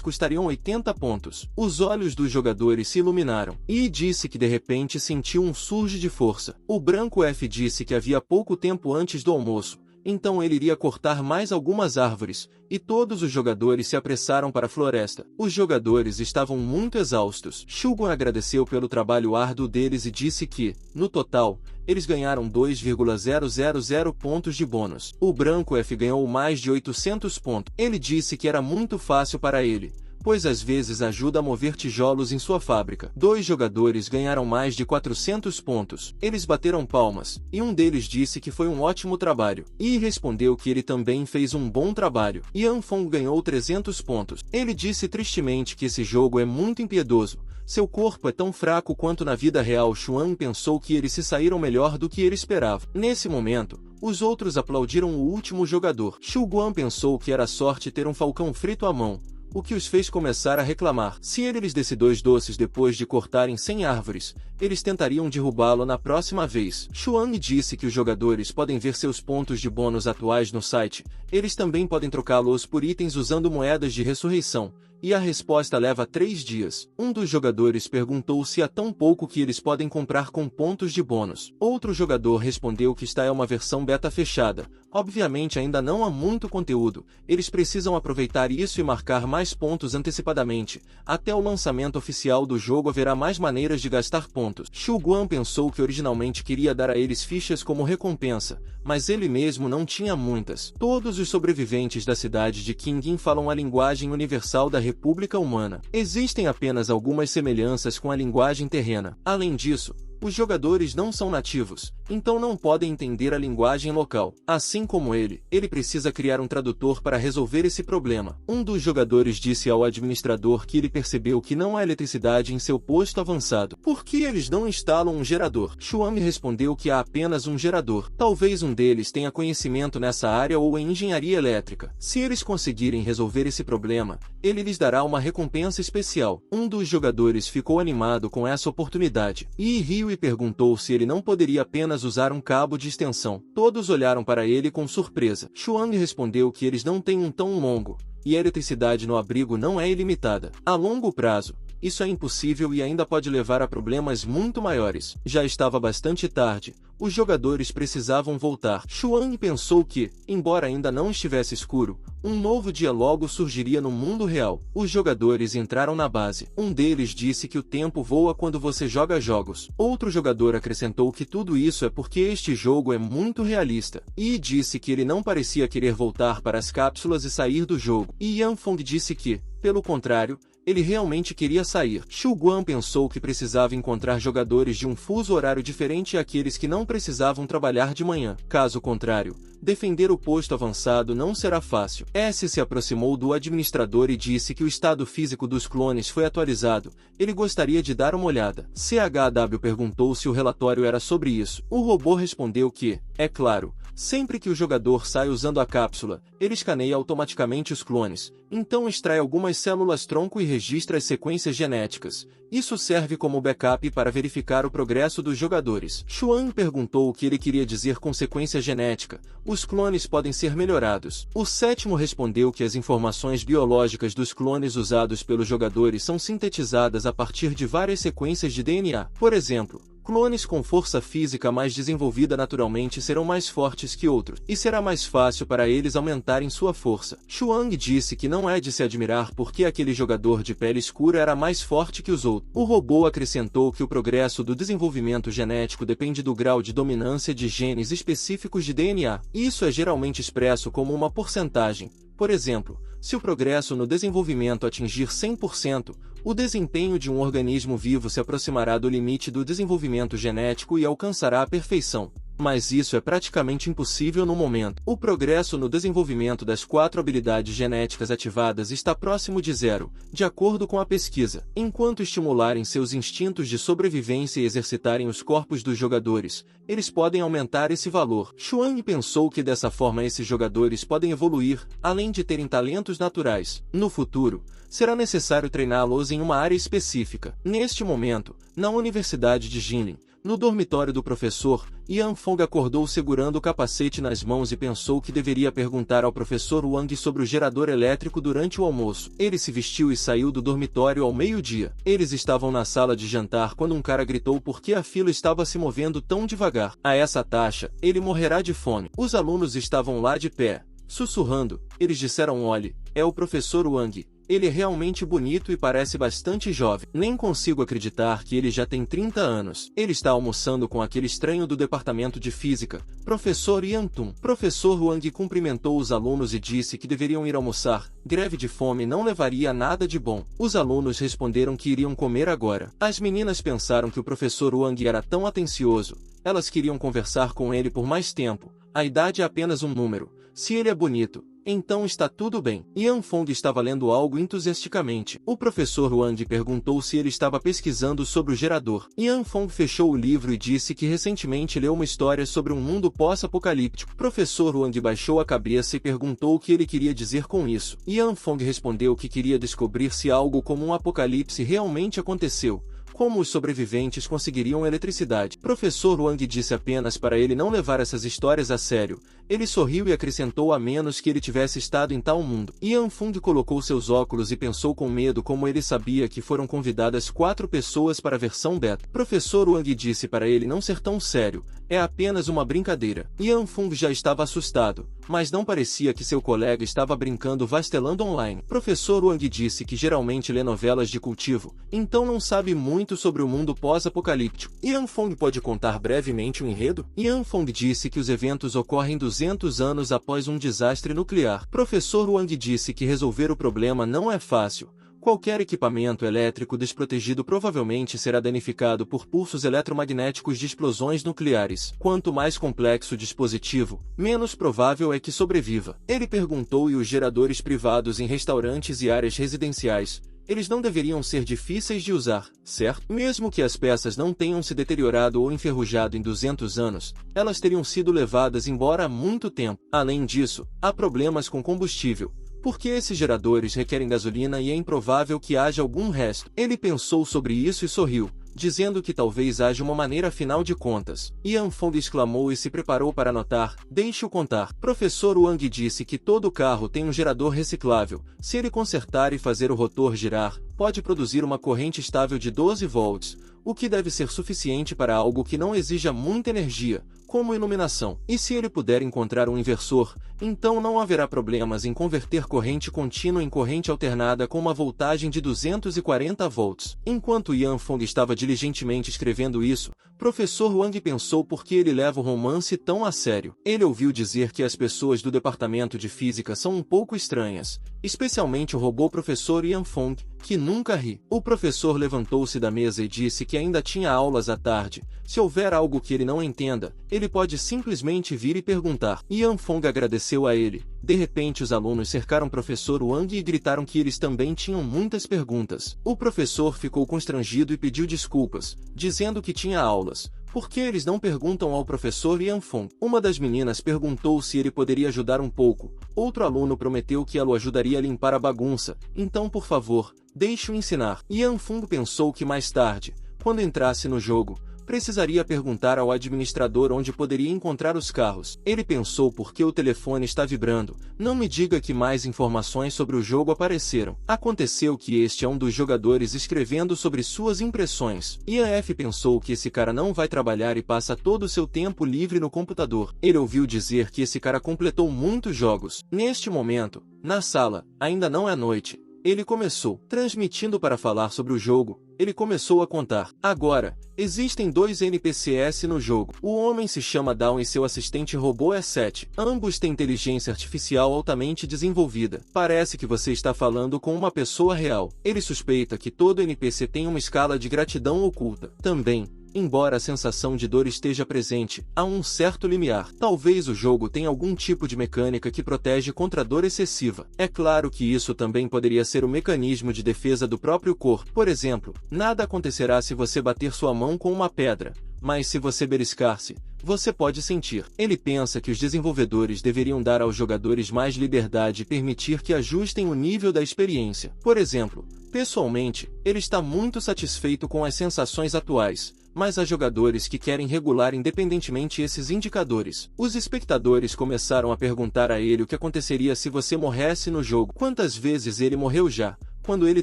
custariam 80 pontos. Os olhos dos jogadores se iluminaram. E disse que de repente sentiu um surge de força. O branco F disse que havia pouco tempo antes do almoço, então ele iria cortar mais algumas árvores, e todos os jogadores se apressaram para a floresta. Os jogadores estavam muito exaustos. Shu Guan agradeceu pelo trabalho árduo deles e disse que, no total, eles ganharam 2,000 pontos de bônus. O branco F ganhou mais de 800 pontos. Ele disse que era muito fácil para ele, pois às vezes ajuda a mover tijolos em sua fábrica. 2 jogadores ganharam mais de 400 pontos. Eles bateram palmas, e um deles disse que foi um ótimo trabalho. E respondeu que ele também fez um bom trabalho. Yan Fong ganhou 300 pontos. Ele disse tristemente que esse jogo é muito impiedoso. Seu corpo é tão fraco quanto na vida real. Xuan pensou que eles se saíram melhor do que ele esperava. Nesse momento, os outros aplaudiram o último jogador. Shu Guan pensou que era sorte ter um falcão frito à mão, o que os fez começar a reclamar. Se ele lhes desse 2 doces depois de cortarem 100 árvores, eles tentariam derrubá-lo na próxima vez. Xuan disse que os jogadores podem ver seus pontos de bônus atuais no site. Eles também podem trocá-los por itens usando moedas de ressurreição, e a resposta leva 3 dias. Um dos jogadores perguntou se há tão pouco que eles podem comprar com pontos de bônus. Outro jogador respondeu que esta é uma versão beta fechada. Obviamente ainda não há muito conteúdo, eles precisam aproveitar isso e marcar mais pontos antecipadamente. Até o lançamento oficial do jogo haverá mais maneiras de gastar pontos. Xu Guan pensou que originalmente queria dar a eles fichas como recompensa, mas ele mesmo não tinha muitas. Todos os sobreviventes da cidade de Qingyin falam a linguagem universal da República Humana. Existem apenas algumas semelhanças com a linguagem terrena. Além disso, os jogadores não são nativos, então não podem entender a linguagem local. Assim como ele precisa criar um tradutor para resolver esse problema. Um dos jogadores disse ao administrador que ele percebeu que não há eletricidade em seu posto avançado. Por que eles não instalam um gerador? Xuan respondeu que há apenas um gerador. Talvez um deles tenha conhecimento nessa área ou em engenharia elétrica. Se eles conseguirem resolver esse problema, ele lhes dará uma recompensa especial. Um dos jogadores ficou animado com essa oportunidade. E riu e perguntou se ele não poderia apenas usar um cabo de extensão. Todos olharam para ele com surpresa. Xuan respondeu que eles não têm um tão longo, e a eletricidade no abrigo não é ilimitada. A longo prazo, isso é impossível e ainda pode levar a problemas muito maiores. Já estava bastante tarde. Os jogadores precisavam voltar. Xuan pensou que, embora ainda não estivesse escuro, um novo dia logo surgiria no mundo real. Os jogadores entraram na base. Um deles disse que o tempo voa quando você joga jogos. Outro jogador acrescentou que tudo isso é porque este jogo é muito realista. E disse que ele não parecia querer voltar para as cápsulas e sair do jogo. E Yanfeng disse que, pelo contrário, ele realmente queria sair. Xu Guan pensou que precisava encontrar jogadores de um fuso horário diferente e aqueles que não precisavam trabalhar de manhã. Caso contrário, defender o posto avançado não será fácil. S se aproximou do administrador e disse que o estado físico dos clones foi atualizado. Ele gostaria de dar uma olhada. CHW perguntou se o relatório era sobre isso. O robô respondeu que, é claro, sempre que o jogador sai usando a cápsula, ele escaneia automaticamente os clones, então extrai algumas células-tronco e registra as sequências genéticas. Isso serve como backup para verificar o progresso dos jogadores. Xuan perguntou o que ele queria dizer com sequência genética. Os clones podem ser melhorados. O sétimo respondeu que as informações biológicas dos clones usados pelos jogadores são sintetizadas a partir de várias sequências de DNA. Por exemplo, clones com força física mais desenvolvida naturalmente serão mais fortes que outros, e será mais fácil para eles aumentarem sua força. Xuan disse que não é de se admirar porque aquele jogador de pele escura era mais forte que os outros. O robô acrescentou que o progresso do desenvolvimento genético depende do grau de dominância de genes específicos de DNA. Isso é geralmente expresso como uma porcentagem. Por exemplo, se o progresso no desenvolvimento atingir 100%, o desempenho de um organismo vivo se aproximará do limite do desenvolvimento genético e alcançará a perfeição. Mas isso é praticamente impossível no momento. O progresso no desenvolvimento das 4 habilidades genéticas ativadas está próximo de zero, de acordo com a pesquisa. Enquanto estimularem seus instintos de sobrevivência e exercitarem os corpos dos jogadores, eles podem aumentar esse valor. Xuan pensou que dessa forma esses jogadores podem evoluir, além de terem talentos naturais. No futuro, será necessário treiná-los em uma área específica. Neste momento, na Universidade de Jinlin, no dormitório do professor, Yanfeng acordou segurando o capacete nas mãos e pensou que deveria perguntar ao professor Wang sobre o gerador elétrico durante o almoço. Ele se vestiu e saiu do dormitório ao meio-dia. Eles estavam na sala de jantar quando um cara gritou porque a fila estava se movendo tão devagar. A essa taxa, ele morrerá de fome. Os alunos estavam lá de pé, sussurrando. Eles disseram: olhe, é o professor Wang. Ele é realmente bonito e parece bastante jovem. Nem consigo acreditar que ele já tem 30 anos. Ele está almoçando com aquele estranho do departamento de física, professor Yantun. Professor Wang cumprimentou os alunos e disse que deveriam ir almoçar. Greve de fome não levaria a nada de bom. Os alunos responderam que iriam comer agora. As meninas pensaram que o professor Wang era tão atencioso. Elas queriam conversar com ele por mais tempo. A idade é apenas um número. Se ele é bonito, então está tudo bem. Yanfeng estava lendo algo entusiasticamente. O professor Wang perguntou se ele estava pesquisando sobre o gerador. Yanfeng fechou o livro e disse que recentemente leu uma história sobre um mundo pós-apocalíptico. Professor Wang baixou a cabeça e perguntou o que ele queria dizer com isso. Yanfeng respondeu que queria descobrir se algo como um apocalipse realmente aconteceu. Como os sobreviventes conseguiriam eletricidade? Professor Wang disse apenas para ele não levar essas histórias a sério. Ele sorriu e acrescentou a menos que ele tivesse estado em tal mundo. Yanfeng colocou seus óculos e pensou com medo como ele sabia que foram convidadas 4 pessoas para a versão beta. Professor Wang disse para ele não ser tão sério. É apenas uma brincadeira. Yanfeng já estava assustado, mas não parecia que seu colega estava brincando vastelando online. Professor Wang disse que geralmente lê novelas de cultivo, então não sabe muito sobre o mundo pós-apocalíptico. Yanfeng pode contar brevemente o enredo? Yanfeng disse que os eventos ocorrem 200 anos após um desastre nuclear. Professor Wang disse que resolver o problema não é fácil. Qualquer equipamento elétrico desprotegido provavelmente será danificado por pulsos eletromagnéticos de explosões nucleares. Quanto mais complexo o dispositivo, menos provável é que sobreviva. Ele perguntou: e os geradores privados em restaurantes e áreas residenciais? Eles não deveriam ser difíceis de usar, certo? Mesmo que as peças não tenham se deteriorado ou enferrujado em 200 anos, elas teriam sido levadas embora há muito tempo. Além disso, há problemas com combustível, porque esses geradores requerem gasolina e é improvável que haja algum resto. Ele pensou sobre isso e sorriu, dizendo que talvez haja uma maneira afinal de contas. Yanfeng exclamou e se preparou para anotar. Deixe-o contar. Professor Wang disse que todo carro tem um gerador reciclável. Se ele consertar e fazer o rotor girar, pode produzir uma corrente estável de 12 volts, o que deve ser suficiente para algo que não exija muita energia, como iluminação. E se ele puder encontrar um inversor, então não haverá problemas em converter corrente contínua em corrente alternada com uma voltagem de 240 volts. Enquanto Yanfeng estava diligentemente escrevendo isso, Professor Wang pensou por que ele leva o romance tão a sério. Ele ouviu dizer que as pessoas do departamento de física são um pouco estranhas, especialmente o robô Professor Yanfeng, que nunca ri. O professor levantou-se da mesa e disse que ainda tinha aulas à tarde. Se houver algo que ele não entenda, ele pode simplesmente vir e perguntar. Yanfeng agradeceu a ele. De repente os alunos cercaram Professor Wang e gritaram que eles também tinham muitas perguntas. O professor ficou constrangido e pediu desculpas, dizendo que tinha aulas. Por que eles não perguntam ao professor Yanfeng? Uma das meninas perguntou se ele poderia ajudar um pouco. Outro aluno prometeu que ela o ajudaria a limpar a bagunça. Então, por favor, deixe-o ensinar. Yanfeng pensou que mais tarde, quando entrasse no jogo, precisaria perguntar ao administrador onde poderia encontrar os carros. Ele pensou: por que o telefone está vibrando? Não me diga que mais informações sobre o jogo apareceram. Aconteceu que este é um dos jogadores escrevendo sobre suas impressões. Ian pensou que esse cara não vai trabalhar e passa todo o seu tempo livre no computador. Ele ouviu dizer que esse cara completou muitos jogos. Neste momento, na sala, ainda não é noite. Ele começou, transmitindo para falar sobre o jogo. Ele começou a contar. Agora, existem 2 NPCs no jogo. O homem se chama Dawn e seu assistente robô é Seth. Ambos têm inteligência artificial altamente desenvolvida. Parece que você está falando com uma pessoa real. Ele suspeita que todo NPC tem uma escala de gratidão oculta. Também, embora a sensação de dor esteja presente, há um certo limiar. Talvez o jogo tenha algum tipo de mecânica que protege contra a dor excessiva. É claro que isso também poderia ser um mecanismo de defesa do próprio corpo. Por exemplo, nada acontecerá se você bater sua mão com uma pedra, mas se você beliscar-se, você pode sentir. Ele pensa que os desenvolvedores deveriam dar aos jogadores mais liberdade e permitir que ajustem o nível da experiência. Por exemplo, pessoalmente, ele está muito satisfeito com as sensações atuais, mas há jogadores que querem regular independentemente esses indicadores. Os espectadores começaram a perguntar a ele o que aconteceria se você morresse no jogo. Quantas vezes ele morreu já? Quando ele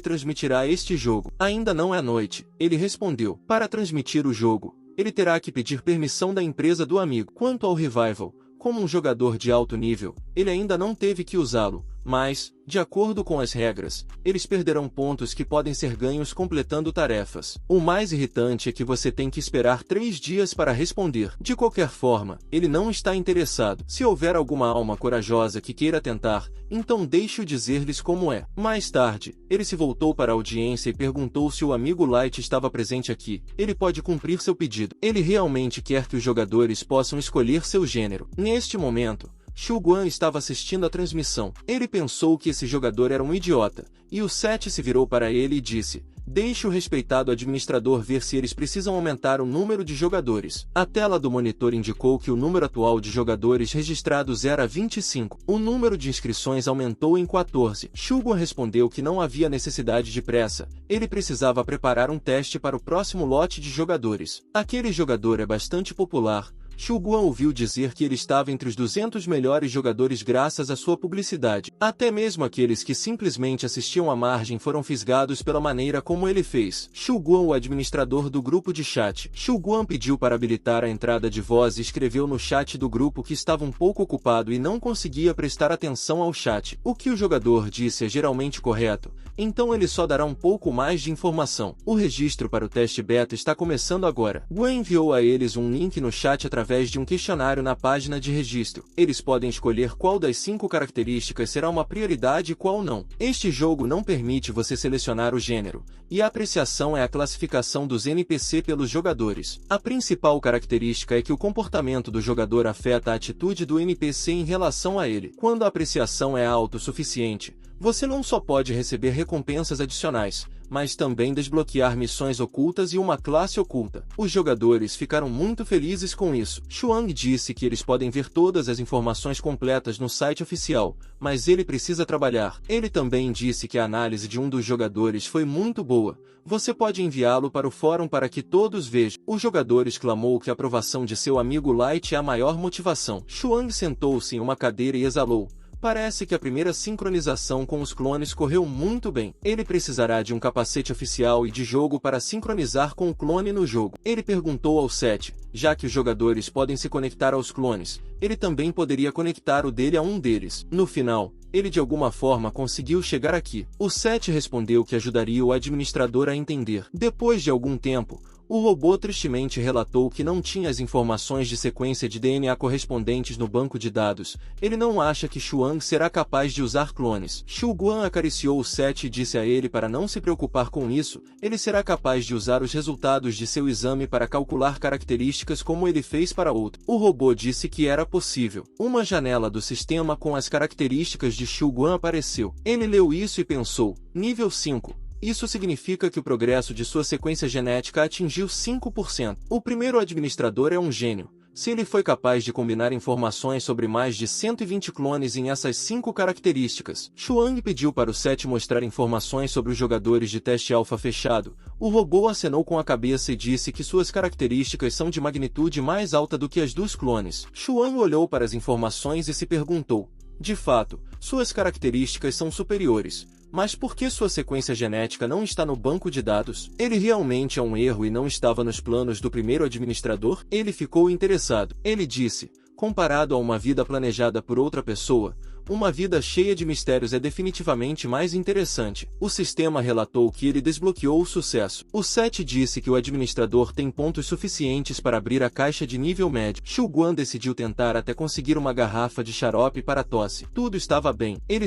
transmitirá este jogo? Ainda não é noite. Ele respondeu. Para transmitir o jogo, ele terá que pedir permissão da empresa do amigo. Quanto ao Revival, como um jogador de alto nível, ele ainda não teve que usá-lo, mas, de acordo com as regras, eles perderão pontos que podem ser ganhos completando tarefas. O mais irritante é que você tem que esperar 3 dias para responder. De qualquer forma, ele não está interessado. Se houver alguma alma corajosa que queira tentar, então deixe-o dizer-lhes como é. Mais tarde, ele se voltou para a audiência e perguntou se o amigo Light estava presente aqui. Ele pode cumprir seu pedido. Ele realmente quer que os jogadores possam escolher seu gênero. Neste momento, Xu Guan estava assistindo a transmissão. Ele pensou que esse jogador era um idiota, e o Seth se virou para ele e disse: Deixe o respeitado administrador ver se eles precisam aumentar o número de jogadores. A tela do monitor indicou que o número atual de jogadores registrados era 25. O número de inscrições aumentou em 14. Shuguan respondeu que não havia necessidade de pressa. Ele precisava preparar um teste para o próximo lote de jogadores. Aquele jogador é bastante popular. Shuguan ouviu dizer que ele estava entre os 200 melhores jogadores graças à sua publicidade. Até mesmo aqueles que simplesmente assistiam à margem foram fisgados pela maneira como ele fez. Shuguan, o administrador do grupo de chat. Shuguan pediu para habilitar a entrada de voz e escreveu no chat do grupo que estava um pouco ocupado e não conseguia prestar atenção ao chat. O que o jogador disse é geralmente correto, então ele só dará um pouco mais de informação. O registro para o teste beta está começando agora. Gwen enviou a eles um link no chat através de um questionário na página de registro. Eles podem escolher qual das 5 características será uma prioridade e qual não. Este jogo não permite você selecionar o gênero, e a apreciação é a classificação dos NPC pelos jogadores. A principal característica é que o comportamento do jogador afeta a atitude do NPC em relação a ele. Quando a apreciação é alta o suficiente, você não só pode receber recompensas adicionais, mas também desbloquear missões ocultas e uma classe oculta. Os jogadores ficaram muito felizes com isso. Xuang disse que eles podem ver todas as informações completas no site oficial, mas ele precisa trabalhar. Ele também disse que a análise de um dos jogadores foi muito boa. Você pode enviá-lo para o fórum para que todos vejam. O jogador exclamou que a aprovação de seu amigo Light é a maior motivação. Xuang sentou-se em uma cadeira e exalou. Parece que a primeira sincronização com os clones correu muito bem. Ele precisará de um capacete oficial e de jogo para sincronizar com o clone no jogo. Ele perguntou ao Seth, já que os jogadores podem se conectar aos clones, ele também poderia conectar o dele a um deles. No final, ele de alguma forma conseguiu chegar aqui. O Seth respondeu que ajudaria o administrador a entender. Depois de algum tempo, o robô tristemente relatou que não tinha as informações de sequência de DNA correspondentes no banco de dados. Ele não acha que Xuang será capaz de usar clones. Shuguan acariciou o Seth e disse a ele para não se preocupar com isso, ele será capaz de usar os resultados de seu exame para calcular características como ele fez para outro. O robô disse que era possível. Uma janela do sistema com as características de Shuguan apareceu. Ele leu isso e pensou, nível 5. Isso significa que o progresso de sua sequência genética atingiu 5%. O primeiro administrador é um gênio. Se ele foi capaz de combinar informações sobre mais de 120 clones em essas 5 características. Xuang pediu para o Seth mostrar informações sobre os jogadores de teste alfa fechado. O robô acenou com a cabeça e disse que suas características são de magnitude mais alta do que as dos clones. Xuang olhou para as informações e se perguntou, de fato, suas características são superiores. Mas por que sua sequência genética não está no banco de dados? Ele realmente é um erro e não estava nos planos do primeiro administrador? Ele ficou interessado. Ele disse, comparado a uma vida planejada por outra pessoa, uma vida cheia de mistérios é definitivamente mais interessante. O sistema relatou que ele desbloqueou o sucesso. O Seth disse que o administrador tem pontos suficientes para abrir a caixa de nível médio. Shuguan decidiu tentar até conseguir uma garrafa de xarope para tosse. Tudo estava bem. Ele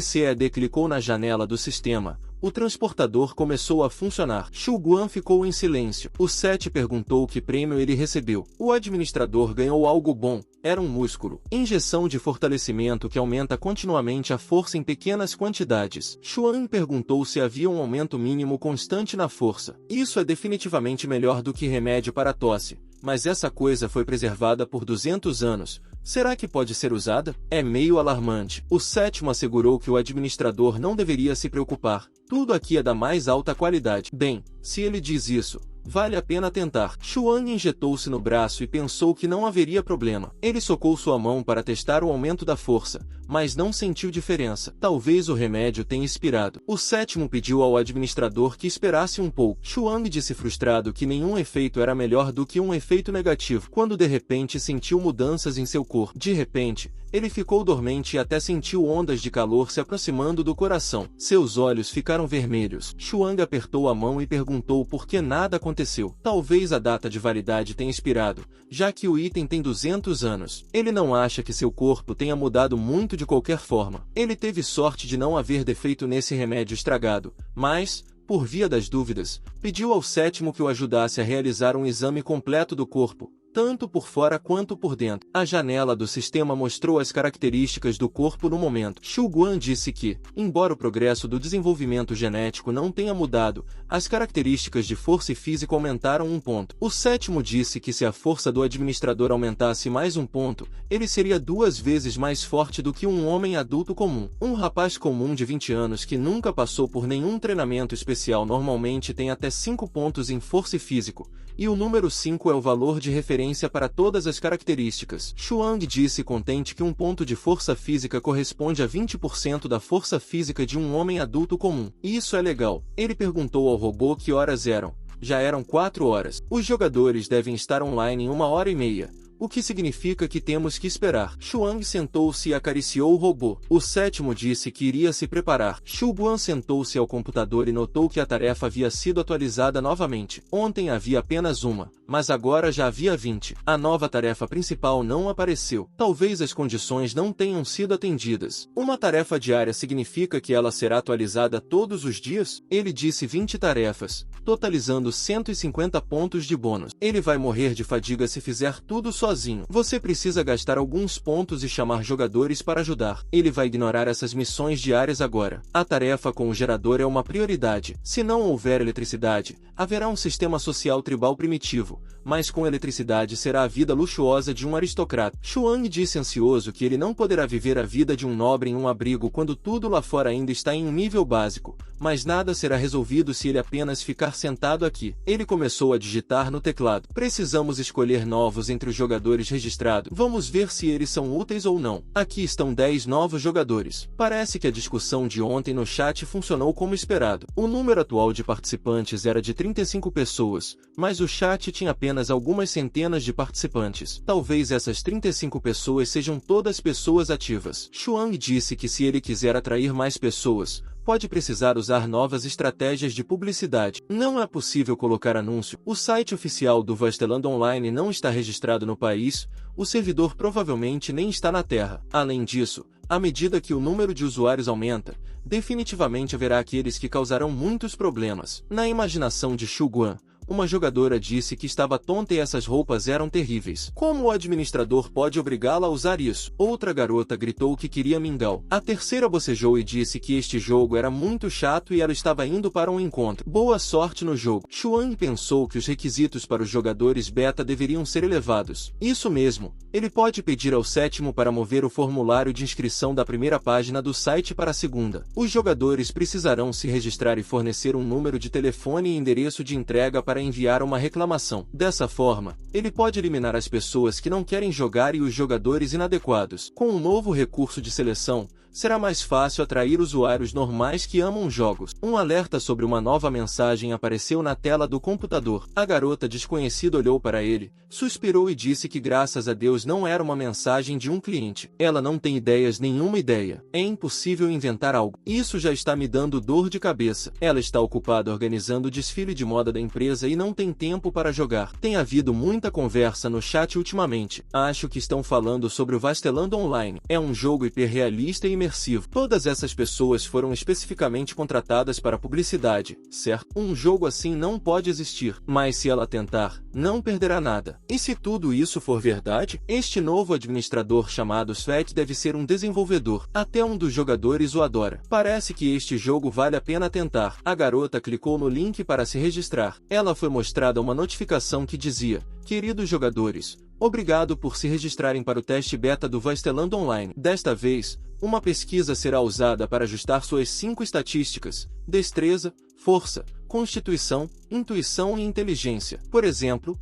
clicou na janela do sistema. O transportador começou a funcionar. Shuguan ficou em silêncio. O Seth perguntou que prêmio ele recebeu. O administrador ganhou algo bom. Era um músculo. Injeção de fortalecimento que aumenta continuamente a força em pequenas quantidades. Xuan perguntou se havia um aumento mínimo constante na força. Isso é definitivamente melhor do que remédio para tosse. Mas essa coisa foi preservada por 200 anos. Será que pode ser usada? É meio alarmante. O sétimo assegurou que o administrador não deveria se preocupar. Tudo aqui é da mais alta qualidade. Bem, se ele diz isso, vale a pena tentar. Xuan injetou-se no braço e pensou que não haveria problema. Ele socou sua mão para testar o aumento da força, mas não sentiu diferença. Talvez o remédio tenha expirado. O sétimo pediu ao administrador que esperasse um pouco. Xuan disse frustrado que nenhum efeito era melhor do que um efeito negativo, quando de repente sentiu mudanças em seu corpo. De repente, ele ficou dormente e até sentiu ondas de calor se aproximando do coração. Seus olhos ficaram vermelhos. Xuan apertou a mão e perguntou por que nada aconteceu. Talvez a data de validade tenha expirado, já que o item tem 200 anos. Ele não acha que seu corpo tenha mudado muito de qualquer forma. Ele teve sorte de não haver defeito nesse remédio estragado, mas, por via das dúvidas, pediu ao sétimo que o ajudasse a realizar um exame completo do corpo. tanto por fora quanto por dentro. A janela do sistema mostrou as características do corpo no momento. Xu Guan disse que, embora o progresso do desenvolvimento genético não tenha mudado, as características de força e físico aumentaram um ponto. O sétimo disse que se a força do administrador aumentasse mais um ponto, ele seria 2 vezes mais forte do que um homem adulto comum. Um rapaz comum de 20 anos que nunca passou por nenhum treinamento especial normalmente tem até 5 pontos em força e físico, e o número 5 é o valor de referência para todas as características. Xuang disse contente que um ponto de força física corresponde a 20% da força física de um homem adulto comum. Isso é legal. Ele perguntou ao robô que horas eram. Já eram 4 horas. Os jogadores devem estar online em 1h30. O que significa que temos que esperar. Xuang sentou-se e acariciou o robô. O sétimo disse que iria se preparar. Xu Guan sentou-se ao computador e notou que a tarefa havia sido atualizada novamente. Ontem havia apenas uma, mas agora já havia 20. A nova tarefa principal não apareceu. Talvez as condições não tenham sido atendidas. Uma tarefa diária significa que ela será atualizada todos os dias? Ele disse 20 tarefas, totalizando 150 pontos de bônus. Ele vai morrer de fadiga se fizer tudo sozinho. Você precisa gastar alguns pontos e chamar jogadores para ajudar. Ele vai ignorar essas missões diárias agora. A tarefa com o gerador é uma prioridade. Se não houver eletricidade, haverá um sistema social tribal primitivo, mas com eletricidade será a vida luxuosa de um aristocrata. Xuang disse ansioso que ele não poderá viver a vida de um nobre em um abrigo quando tudo lá fora ainda está em um nível básico, mas nada será resolvido se ele apenas ficar sentado aqui. Ele começou a digitar no teclado. Precisamos escolher novos entre os jogadores registrados. Vamos ver se eles são úteis ou não. Aqui estão 10 novos jogadores. Parece que a discussão de ontem no chat funcionou como esperado. O número atual de participantes era de 35 pessoas, mas o chat tinha apenas algumas centenas de participantes. Talvez essas 35 pessoas sejam todas pessoas ativas. Xuang disse que se ele quiser atrair mais pessoas, pode precisar usar novas estratégias de publicidade. Não é possível colocar anúncio. O site oficial do Vasteland Online não está registrado no país, o servidor provavelmente nem está na Terra. Além disso, à medida que o número de usuários aumenta, definitivamente haverá aqueles que causarão muitos problemas. Na imaginação de Xu Guan, uma jogadora disse que estava tonta e essas roupas eram terríveis. Como o administrador pode obrigá-la a usar isso? Outra garota gritou que queria mingau. A terceira bocejou e disse que este jogo era muito chato e ela estava indo para um encontro. Boa sorte no jogo. Xuang pensou que os requisitos para os jogadores beta deveriam ser elevados. Isso mesmo. Ele pode pedir ao sétimo para mover o formulário de inscrição da primeira página do site para a segunda. Os jogadores precisarão se registrar e fornecer um número de telefone e endereço de entrega para enviar uma reclamação. Dessa forma, ele pode eliminar as pessoas que não querem jogar e os jogadores inadequados. Com um novo recurso de seleção, será mais fácil atrair usuários normais que amam jogos. Um alerta sobre uma nova mensagem apareceu na tela do computador. A garota desconhecida olhou para ele, suspirou e disse que graças a Deus não era uma mensagem de um cliente. Ela não tem nenhuma ideia. É impossível inventar algo. Isso já está me dando dor de cabeça. Ela está ocupada organizando o desfile de moda da empresa e não tem tempo para jogar. Tem havido muita conversa no chat ultimamente. Acho que estão falando sobre o Vasteland Online. É um jogo hiperrealista e imersivo. Todas essas pessoas foram especificamente contratadas para publicidade, certo? Um jogo assim não pode existir, mas se ela tentar, não perderá nada. E se tudo isso for verdade, este novo administrador chamado Svet deve ser um desenvolvedor. Até um dos jogadores o adora. Parece que este jogo vale a pena tentar. A garota clicou no link para se registrar. Ela foi mostrada uma notificação que dizia: queridos jogadores, obrigado por se registrarem para o teste beta do Vasteland Online. Desta vez, uma pesquisa será usada para ajustar suas 5 estatísticas: destreza, força, constituição, intuição e inteligência. Por exemplo,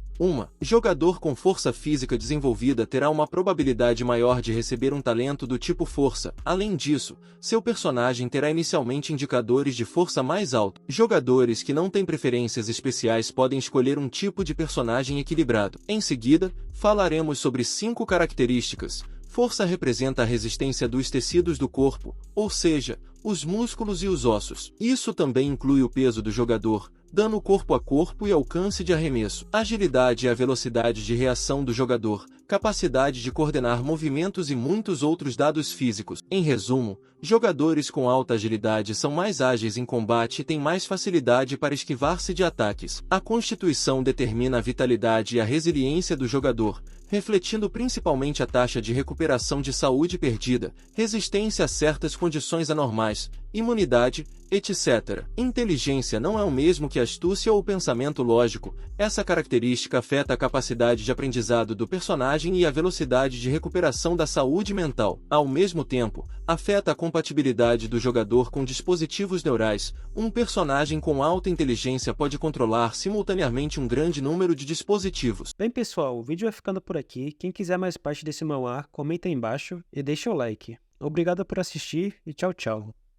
jogador com força física desenvolvida terá uma probabilidade maior de receber um talento do tipo força. Além disso, seu personagem terá inicialmente indicadores de força mais alto. Jogadores que não têm preferências especiais podem escolher um tipo de personagem equilibrado. Em seguida, falaremos sobre 5 características. Força representa a resistência dos tecidos do corpo, ou seja, os músculos e os ossos. Isso também inclui o peso do jogador, dano corpo a corpo e alcance de arremesso, agilidade e a velocidade de reação do jogador, capacidade de coordenar movimentos e muitos outros dados físicos. Em resumo, jogadores com alta agilidade são mais ágeis em combate e têm mais facilidade para esquivar-se de ataques. A constituição determina a vitalidade e a resiliência do jogador, refletindo principalmente a taxa de recuperação de saúde perdida, resistência a certas condições anormais, imunidade, etc. Inteligência não é o mesmo que astúcia ou pensamento lógico. Essa característica afeta a capacidade de aprendizado do personagem e a velocidade de recuperação da saúde mental. Ao mesmo tempo, afeta a compatibilidade do jogador com dispositivos neurais. Um personagem com alta inteligência pode controlar simultaneamente um grande número de dispositivos. Bem, pessoal, o vídeo vai ficando por aqui. Quem quiser mais parte desse manhwa, comenta aí embaixo e deixa o like. Obrigado por assistir e tchau, tchau.